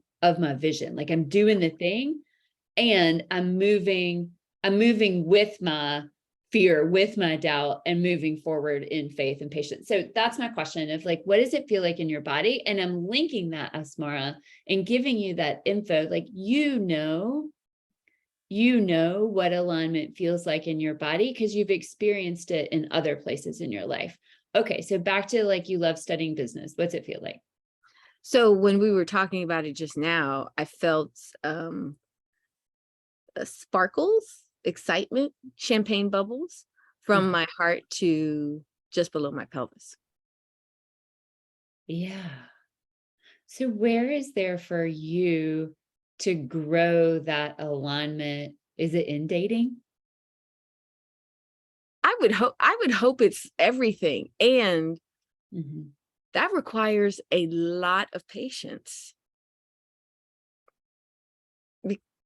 [SPEAKER 1] vision. Like I'm doing the thing and I'm moving with my fear, with my doubt, and moving forward in faith and patience. So that's my question of like, what does it feel like in your body? And I'm linking that, Asmara, and giving you that info, like, you know what alignment feels like in your body because you've experienced it in other places in your life. Okay, so back to like, you love studying business. What's it feel like?
[SPEAKER 8] So when we were talking about it just now, I felt sparkles, excitement, champagne bubbles from my heart to just below my pelvis.
[SPEAKER 1] Yeah. So where is there for you to grow that alignment? Is it in dating?
[SPEAKER 8] I would hope it's everything. And that requires a lot of patience.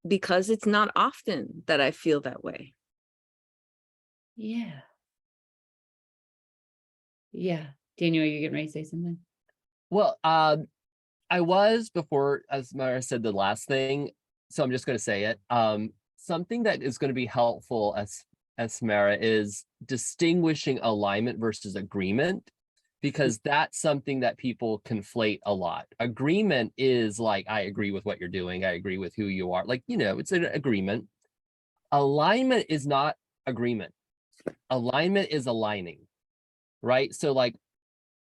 [SPEAKER 8] Because it's not often that I feel that way.
[SPEAKER 1] Yeah. Yeah. Daniel, you're getting ready to say something?
[SPEAKER 5] Well, I was before, as Mara said the last thing, so I'm just going to say it. Something that is going to be helpful as Mara is distinguishing alignment versus agreement, because that's something that people conflate a lot. Agreement is like, I agree with what you're doing. I agree with who you are. Like, it's an agreement. Alignment is not agreement. Alignment is aligning, right? So like,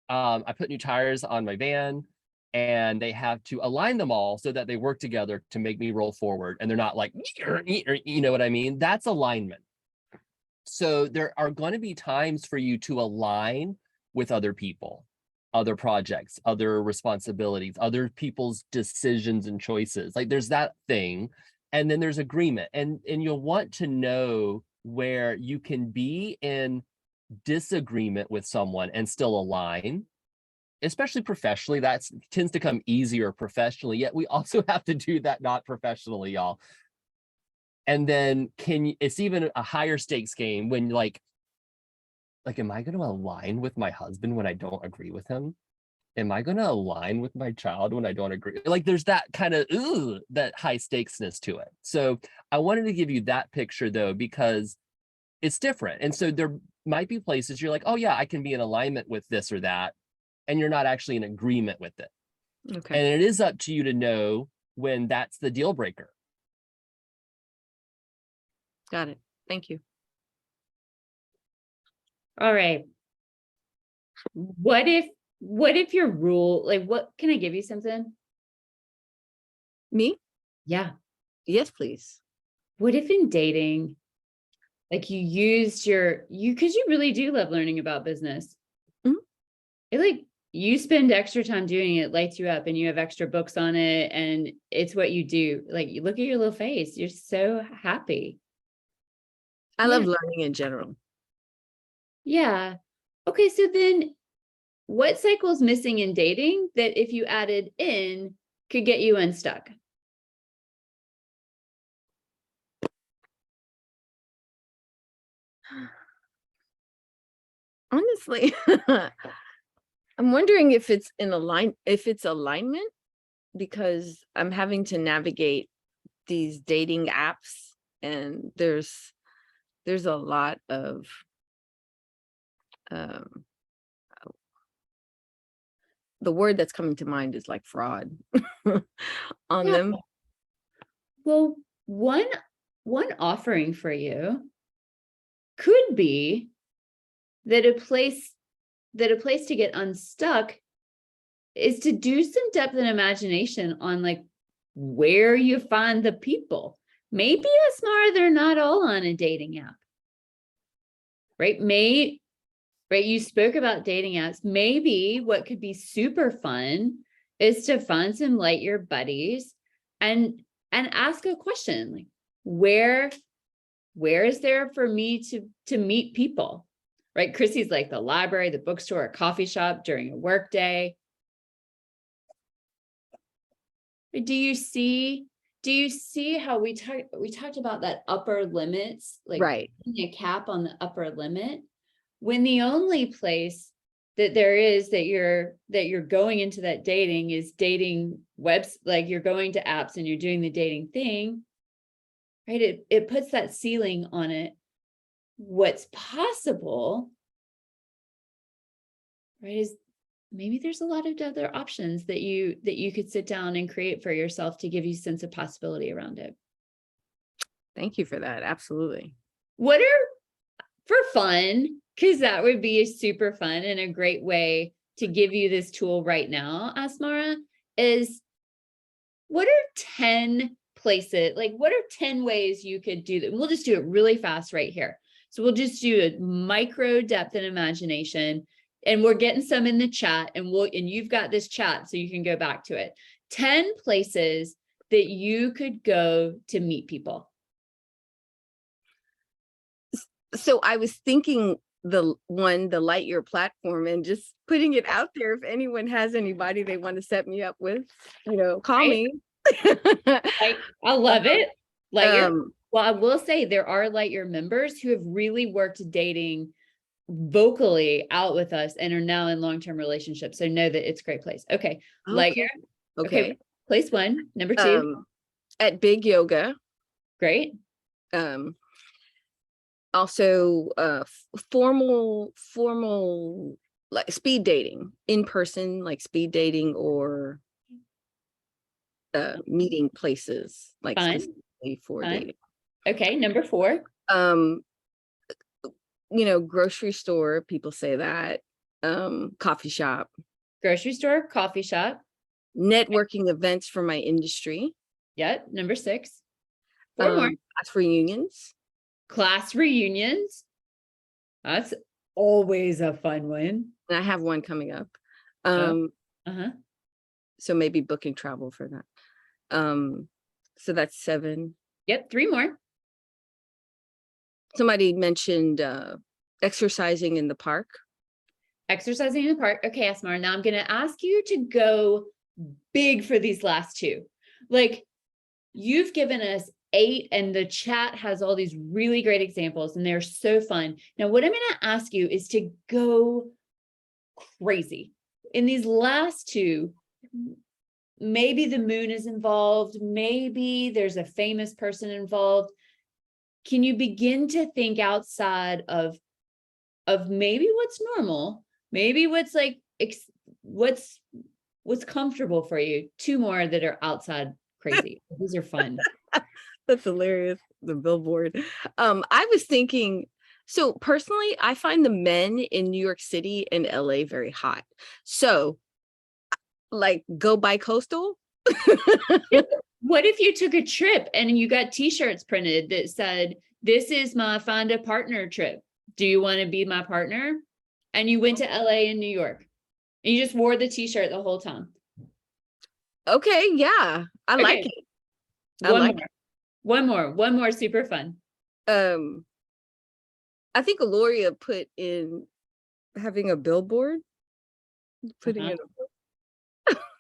[SPEAKER 5] I put new tires on my van and they have to align them all so that they work together to make me roll forward. And they're not like, you know what I mean? That's alignment. So there are going to be times for you to align with other people, other projects, other responsibilities, other people's decisions and choices. Like there's that thing. And then there's agreement. And you'll want to know where you can be in disagreement with someone and still align, especially professionally. That tends to come easier professionally, yet we also have to do that not professionally, y'all. And then it's even a higher stakes game when like, am I going to align with my husband when I don't agree with him? Am I going to align with my child when I don't agree? Like there's that kind of, that high stakesness to it. So I wanted to give you that picture though, because it's different. And so there might be places you're like, oh yeah, I can be in alignment with this or that. And you're not actually in agreement with it.
[SPEAKER 8] Okay.
[SPEAKER 5] And it is up to you to know when that's the deal breaker.
[SPEAKER 8] Got it. Thank you.
[SPEAKER 1] All right. What if your rule, like, what, can I give you something?
[SPEAKER 8] Me?
[SPEAKER 1] Yeah.
[SPEAKER 8] Yes, please.
[SPEAKER 1] What if in dating, like you used because you really do love learning about business.
[SPEAKER 8] Mhm.
[SPEAKER 1] It like you spend extra time doing it, lights you up, and you have extra books on it, and it's what you do. Like you look at your little face, you're so happy.
[SPEAKER 8] I
[SPEAKER 1] Yeah.
[SPEAKER 8] love learning in general.
[SPEAKER 1] Yeah. Okay, so then what cycle is missing in dating that if you added in could get you unstuck?
[SPEAKER 8] Honestly, I'm wondering if it's alignment, because I'm having to navigate these dating apps, and there's a lot of the word that's coming to mind is like fraud on
[SPEAKER 1] Yeah.
[SPEAKER 8] them.
[SPEAKER 1] Well, one offering for you could be that a place to get unstuck is to do some depth and imagination on like where you find the people. Maybe Asmara, they're not all on a dating app, right? Right, you spoke about dating apps. Maybe what could be super fun is to find some light year buddies and ask a question like, where is there for me to meet people? Right? Chrissy's like the library, the bookstore, a coffee shop during a work day. Do you see how we talked about that upper limits, like
[SPEAKER 8] Right.
[SPEAKER 1] putting a cap on the upper limit? When the only place that there is that you're going into that dating is dating webs, like you're going to apps and you're doing the dating thing, right? It puts that ceiling on it. What's possible, right, is maybe there's a lot of other options that you could sit down and create for yourself to give you sense of possibility around it.
[SPEAKER 8] Thank you for that. Absolutely.
[SPEAKER 1] What are, for fun, because that would be super fun and a great way to give you this tool right now, Asmara, is what are 10 places, like what are 10 ways you could do that? We'll just do it really fast right here. So we'll just do a micro depth and imagination, and we're getting some in the chat, and you've got this chat so you can go back to it. 10 places that you could go to meet people.
[SPEAKER 8] So I was thinking the Lightyear platform, and just putting it out there. If anyone has anybody they want to set me up with, call
[SPEAKER 1] Right.
[SPEAKER 8] me.
[SPEAKER 1] I love it. Lightyear. Well, I will say there are Lightyear members who have really worked dating vocally out with us and are now in long-term relationships. So know that it's a great place. Okay. Lightyear.
[SPEAKER 8] Okay.
[SPEAKER 1] Place one. Number two.
[SPEAKER 8] At Big Yoga.
[SPEAKER 1] Great.
[SPEAKER 8] Also formal like speed dating in person, like speed dating, or meeting places like
[SPEAKER 1] Fun.
[SPEAKER 8] specifically for
[SPEAKER 1] Fun.
[SPEAKER 8] dating.
[SPEAKER 1] Okay. Number four.
[SPEAKER 8] Grocery store, people say that. Coffee shop.
[SPEAKER 1] Grocery store, coffee shop.
[SPEAKER 8] Networking events for my industry.
[SPEAKER 1] Yep. Number six. Four more.
[SPEAKER 8] Class reunions.
[SPEAKER 1] Class reunions. That's always a fun one.
[SPEAKER 8] And I have one coming up. So maybe booking travel for that. So that's 7.
[SPEAKER 1] Yep. 3 more.
[SPEAKER 8] Somebody mentioned exercising in the park.
[SPEAKER 1] Exercising in the park. Okay, Asmar, now I'm going to ask you to go big for these last 2. Like, you've given us 8, and the chat has all these really great examples, and they're so fun. Now, what I'm going to ask you is to go crazy. In these last 2, maybe the moon is involved, maybe there's a famous person involved. Can you begin to think outside of maybe what's normal, maybe what's like, what's comfortable for you? 2 more that are outside crazy. These are fun.
[SPEAKER 8] That's hilarious. The billboard. I was thinking, so personally, I find the men in New York City and LA very hot. So like go bi-coastal.
[SPEAKER 1] What if you took a trip and you got t-shirts printed that said, "This is my find a partner trip. Do you want to be my partner?" And you went to LA and New York and you just wore the t-shirt the whole time.
[SPEAKER 8] Okay, yeah, I like
[SPEAKER 1] Okay.
[SPEAKER 8] it. I like
[SPEAKER 1] One more super fun.
[SPEAKER 8] I think Aloria put in having a billboard, putting in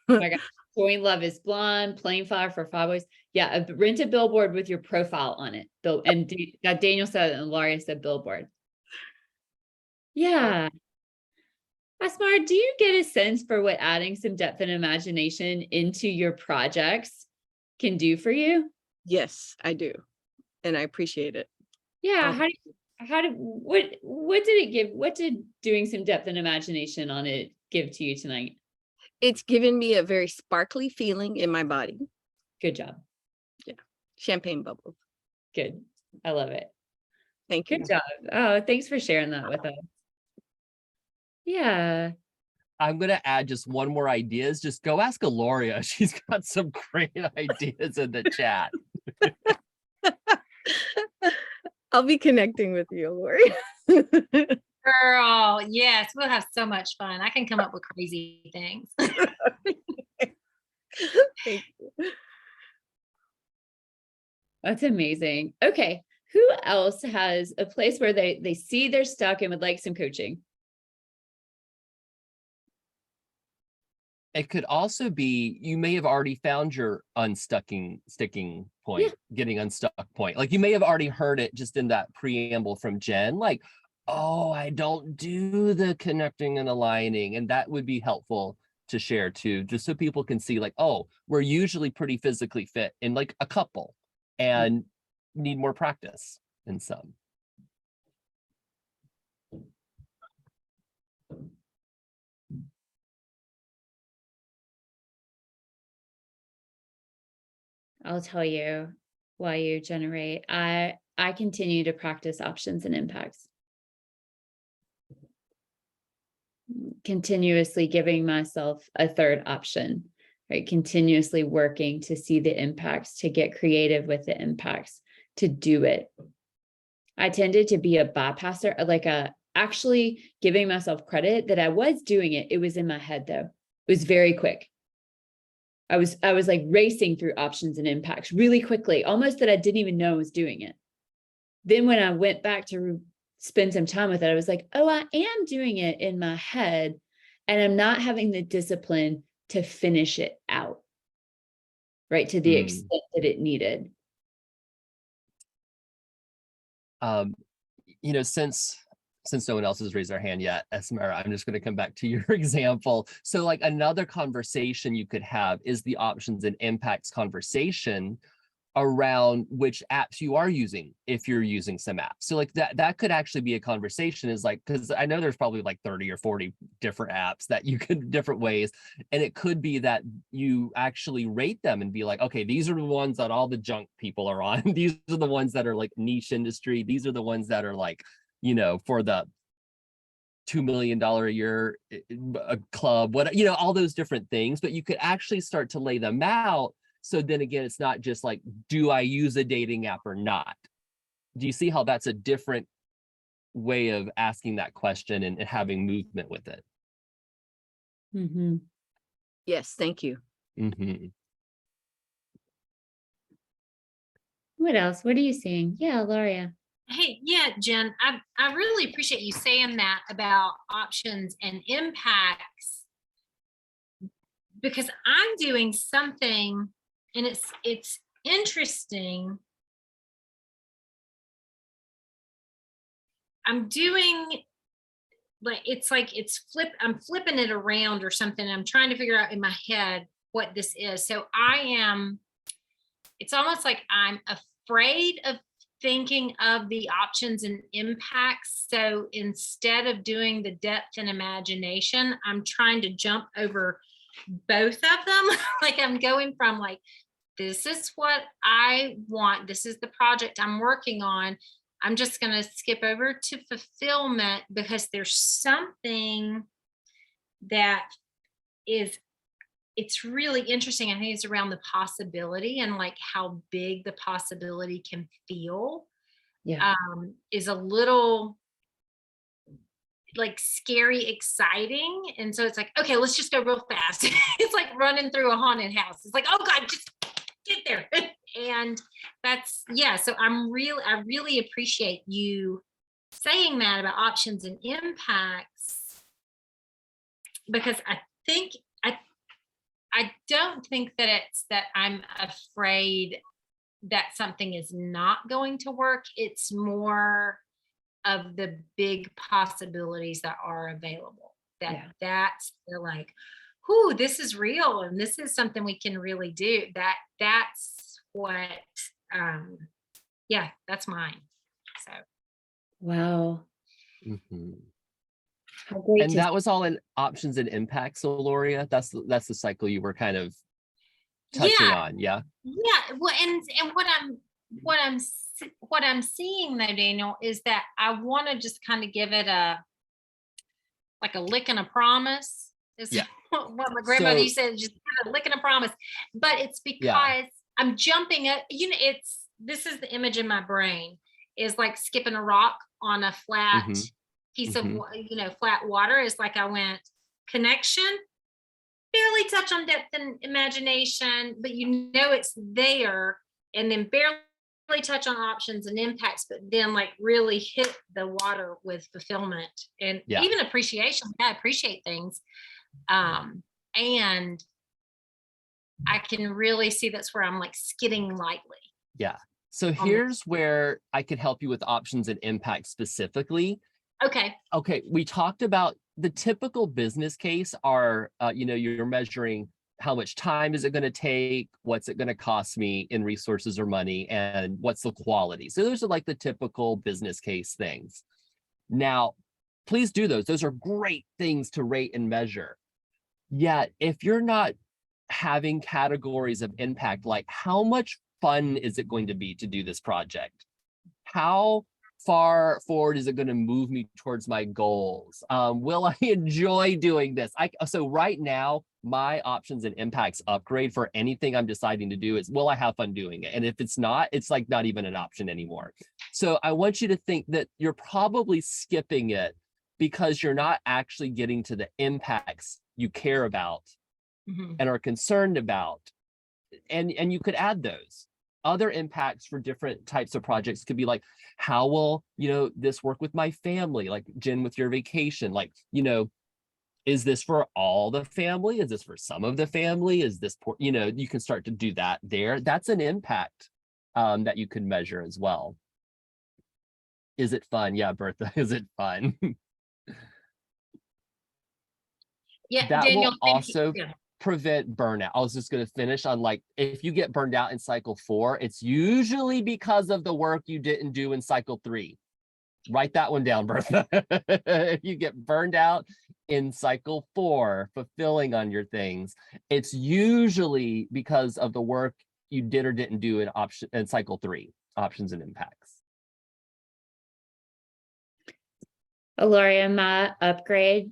[SPEAKER 1] Oh my God. Join Love is Blonde, Playing Fire for Five Boys. Yeah, rent a billboard with your profile on it. And Daniel said it and Laria said billboard. Yeah. Asmar, do you get a sense for what adding some depth and imagination into your projects can do for you?
[SPEAKER 8] Yes, I do. And I appreciate it.
[SPEAKER 1] Yeah. What did it give? What did doing some depth and imagination on it give to you tonight?
[SPEAKER 8] It's given me a very sparkly feeling in my body.
[SPEAKER 1] Good job.
[SPEAKER 8] Yeah. Champagne bubbles.
[SPEAKER 1] Good. I love it.
[SPEAKER 8] Thank you.
[SPEAKER 1] Good job. Oh, thanks for sharing that with us. Yeah.
[SPEAKER 5] I'm going to add just one more ideas. Just go ask Aloria. She's got some great ideas in the chat.
[SPEAKER 8] I'll be connecting with you, Aloria.
[SPEAKER 4] Girl, yes, we'll have so much fun. I can come up with crazy things.
[SPEAKER 8] Thank you.
[SPEAKER 1] That's amazing. Okay. Who else has a place where they see they're stuck and would like some coaching?
[SPEAKER 5] It could also be, you may have already found your sticking point, getting unstuck point. Like you may have already heard it just in that preamble from Jen, like, oh, I don't do the connecting and aligning. And that would be helpful to share too, just so people can see like, oh, we're usually pretty physically fit in like a couple and need more practice in some.
[SPEAKER 1] I'll tell you why you generate. I continue to practice options and impacts. Continuously giving myself a third option, right? Continuously working to see the impacts, to get creative with the impacts, to do it. I tended to be a bypasser, actually giving myself credit that I was doing it. It was in my head though. It was very quick. I was like racing through options and impacts really quickly, almost that I didn't even know I was doing it. Then when I went back to spend some time with it, I was like, oh, I am doing it in my head and I'm not having the discipline to finish it out, right? To the extent that it needed.
[SPEAKER 5] Since no one else has raised their hand yet, Esmera, I'm just going to come back to your example. So like another conversation you could have is the options and impacts conversation around which apps you are using if you're using some apps. So like that could actually be a conversation, is like, because I know there's probably like 30 or 40 different apps that you could different ways. And it could be that you actually rate them and be like, okay, these are the ones that all the junk people are on. These are the ones that are like niche industry. These are the ones that are like, you know, for the $2 million a year a club, what, you know, all those different things. But you could actually start to lay them out. So then again, it's not just like, do I use a dating app or not? Do you see how that's a different way of asking that question and having movement with it?
[SPEAKER 1] Mm-hmm.
[SPEAKER 8] Yes, thank you.
[SPEAKER 5] Mm-hmm.
[SPEAKER 1] What else? What are you seeing? Yeah, Laria.
[SPEAKER 4] Hey, yeah, Jen, I really appreciate you saying that about options and impacts, because I'm doing something and it's interesting. I'm doing I'm flipping it around or something. I'm trying to figure out in my head what this is. So it's almost like I'm afraid of thinking of the options and impacts. So instead of doing the depth and imagination, I'm trying to jump over both of them. Like I'm going from like this is what I want. This is the project I'm working on. I'm just going to skip over to fulfillment because there's something that it's really interesting. I think it's around the possibility and like how big the possibility can feel.
[SPEAKER 1] Yeah.
[SPEAKER 4] Is a little like scary, exciting. And so it's like, okay, let's just go real fast. It's like running through a haunted house. It's like, oh God, just get there. And that's, yeah. So I really appreciate you saying that about options and impacts, because I don't think that it's that I'm afraid that something is not going to work. It's more of the big possibilities that are available. That's they're like, whoo, this is real and this is something we can really do. That's what that's mine. So
[SPEAKER 1] Wow.
[SPEAKER 5] Mhm.
[SPEAKER 1] How great
[SPEAKER 5] And
[SPEAKER 1] to
[SPEAKER 5] that was all in options and impacts. So Loria, that's the cycle you were kind of touching on. Yeah.
[SPEAKER 4] Yeah. Well, and what I'm seeing though, Daniel, is that I want to just kind of give it a lick and a promise. Is
[SPEAKER 5] Yeah.
[SPEAKER 4] what my grandmother
[SPEAKER 5] So-
[SPEAKER 4] used to say, just kind of lick and a promise. But it's because
[SPEAKER 5] Yeah.
[SPEAKER 4] I'm jumping up, this is the image in my brain, is like skipping a rock on a flat
[SPEAKER 5] Mhm.
[SPEAKER 4] piece
[SPEAKER 5] Mhm.
[SPEAKER 4] of flat water. Is like I went connection, barely touch on depth and imagination, but it's there, and then barely touch on options and impacts, but then like really hit the water with fulfillment and even appreciation. I appreciate things. And I can really see that's where I'm like skidding lightly.
[SPEAKER 5] Yeah. So here's where I could help you with options and impact specifically.
[SPEAKER 4] Okay.
[SPEAKER 5] Okay. We talked about the typical business case are, you're measuring how much time is it going to take? What's it going to cost me in resources or money? And what's the quality? So those are like the typical business case things. Now, please do those. Those are great things to rate and measure. Yet, if you're not having categories of impact, like how much fun is it going to be to do this project? How far forward is it going to move me towards my goals? Will I enjoy doing this? So right now, my options and impacts upgrade for anything I'm deciding to do is, will I have fun doing it? And if it's not, it's like not even an option anymore. So I want you to think that you're probably skipping it because you're not actually getting to the impacts you care about and are concerned about. And you could add those. Other impacts for different types of projects could be like, how will, this work with my family? Like Jen, with your vacation, like, is this for all the family? Is this for some of the family? Is this, you can start to do that there. That's an impact that you can measure as well. Is it fun? Yeah, Bertha, is it fun?
[SPEAKER 4] Yeah,
[SPEAKER 5] That
[SPEAKER 4] Daniel,
[SPEAKER 5] will
[SPEAKER 4] thank you.
[SPEAKER 5] also prevent burnout. I was just going to finish on like, if you get burned out in cycle 4, it's usually because of the work you didn't do in cycle 3. Write that one down, Bertha. If you get burned out in cycle 4, fulfilling on your things, it's usually because of the work you did or didn't do in cycle 3, options and impacts.
[SPEAKER 1] Aloria, my upgrade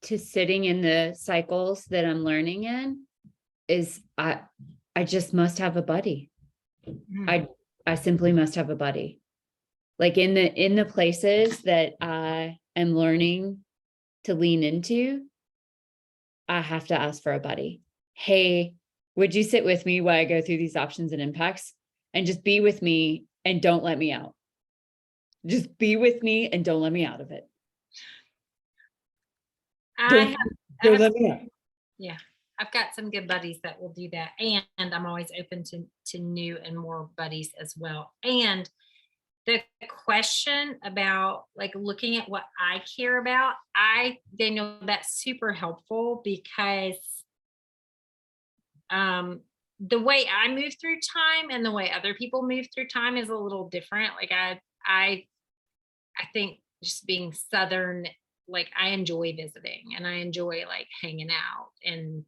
[SPEAKER 1] to sitting in the cycles that I'm learning in is I just must have a buddy. I simply must have a buddy. Like in the places that I am learning to lean into, I have to ask for a buddy. Hey, would you sit with me while I go through these options and impacts and just be with me and don't let me out? Just be with me and don't let me out of it.
[SPEAKER 4] Don't
[SPEAKER 1] let me out.
[SPEAKER 4] Yeah, I've got some good buddies that will do that. And I'm always open to new and more buddies as well. And the question about like looking at what I care about, Daniel, that's super helpful because the way I move through time and the way other people move through time is a little different. Like I think just being Southern, like I enjoy visiting and I enjoy like hanging out and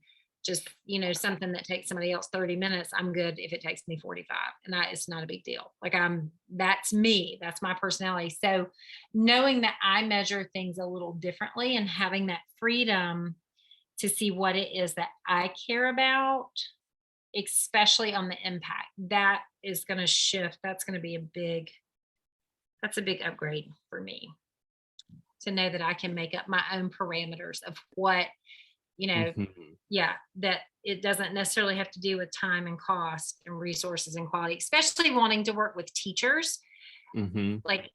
[SPEAKER 4] just, you know, something that takes somebody else 30 minutes, I'm good if it takes me 45. And it's not a big deal. Like that's me, that's my personality. So knowing that I measure things a little differently and having that freedom to see what it is that I care about, especially on the impact, that is going to shift. That's going to be that's a big upgrade for me, to know that I can make up my own parameters of what, you know, yeah, that it doesn't necessarily have to do with time and cost and resources and quality, especially wanting to work with teachers. Like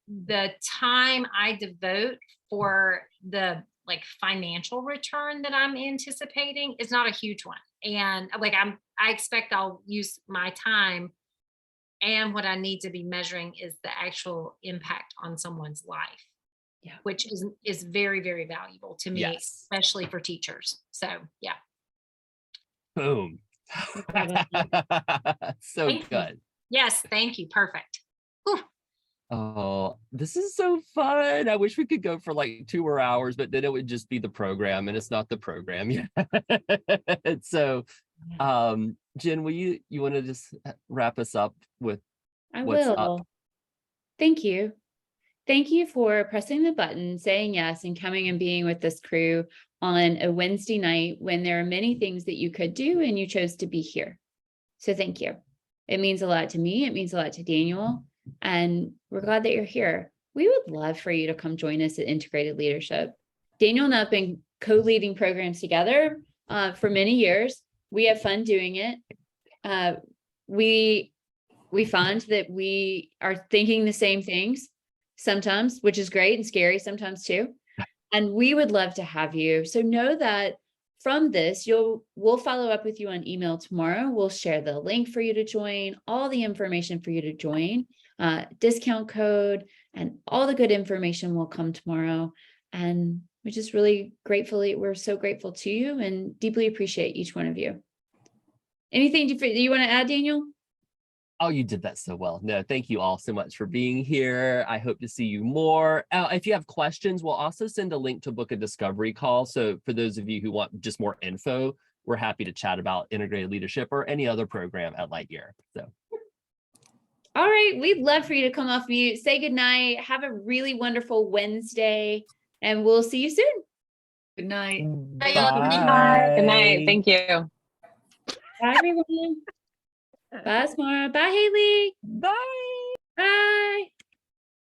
[SPEAKER 4] the time I devote for the like financial return that I'm anticipating is not a huge one. And like I expect I'll use my time, and what I need to be measuring is the actual impact on someone's life. Yeah, which is very, very valuable to me,
[SPEAKER 5] Yes.
[SPEAKER 4] especially for teachers. So yeah.
[SPEAKER 5] Boom. So
[SPEAKER 4] Thank you.
[SPEAKER 5] good.
[SPEAKER 4] Yes, thank you. Perfect. Whew.
[SPEAKER 5] Oh, this is so fun. I wish we could go for like 2 more hours, but then it would just be the program, and it's not the program yet. So Jen, will you want to just wrap us up with what's up?
[SPEAKER 1] Thank you. Thank you for pressing the button, saying yes, and coming and being with this crew on a Wednesday night when there are many things that you could do and you chose to be here. So thank you. It means a lot to me. It means a lot to Daniel. And we're glad that you're here. We would love for you to come join us at Integrated Leadership. Daniel and I have been co-leading programs together for many years. We have fun doing it. We find that we are thinking the same things sometimes, which is great and scary sometimes too. And we would love to have you. So know that from this, we'll follow up with you on email tomorrow. We'll share the link for you to join, all the information for you to join, discount code, and all the good information will come tomorrow. And we're just really we're so grateful to you and deeply appreciate each one of you. Anything you want to add, Daniel?
[SPEAKER 5] Oh, you did that so well. No, thank you all so much for being here. I hope to see you more. If you have questions, we'll also send a link to book a discovery call. So for those of you who want just more info, we're happy to chat about integrated leadership or any other program at Lightyear. So.
[SPEAKER 1] All right. We'd love for you to come off mute, say goodnight, have a really wonderful Wednesday, and we'll see you soon.
[SPEAKER 8] Good night.
[SPEAKER 5] Bye.
[SPEAKER 10] Good night. Thank you.
[SPEAKER 1] Bye, everyone. Bye, Smara. Bye, Haley.
[SPEAKER 5] Bye.
[SPEAKER 1] Bye.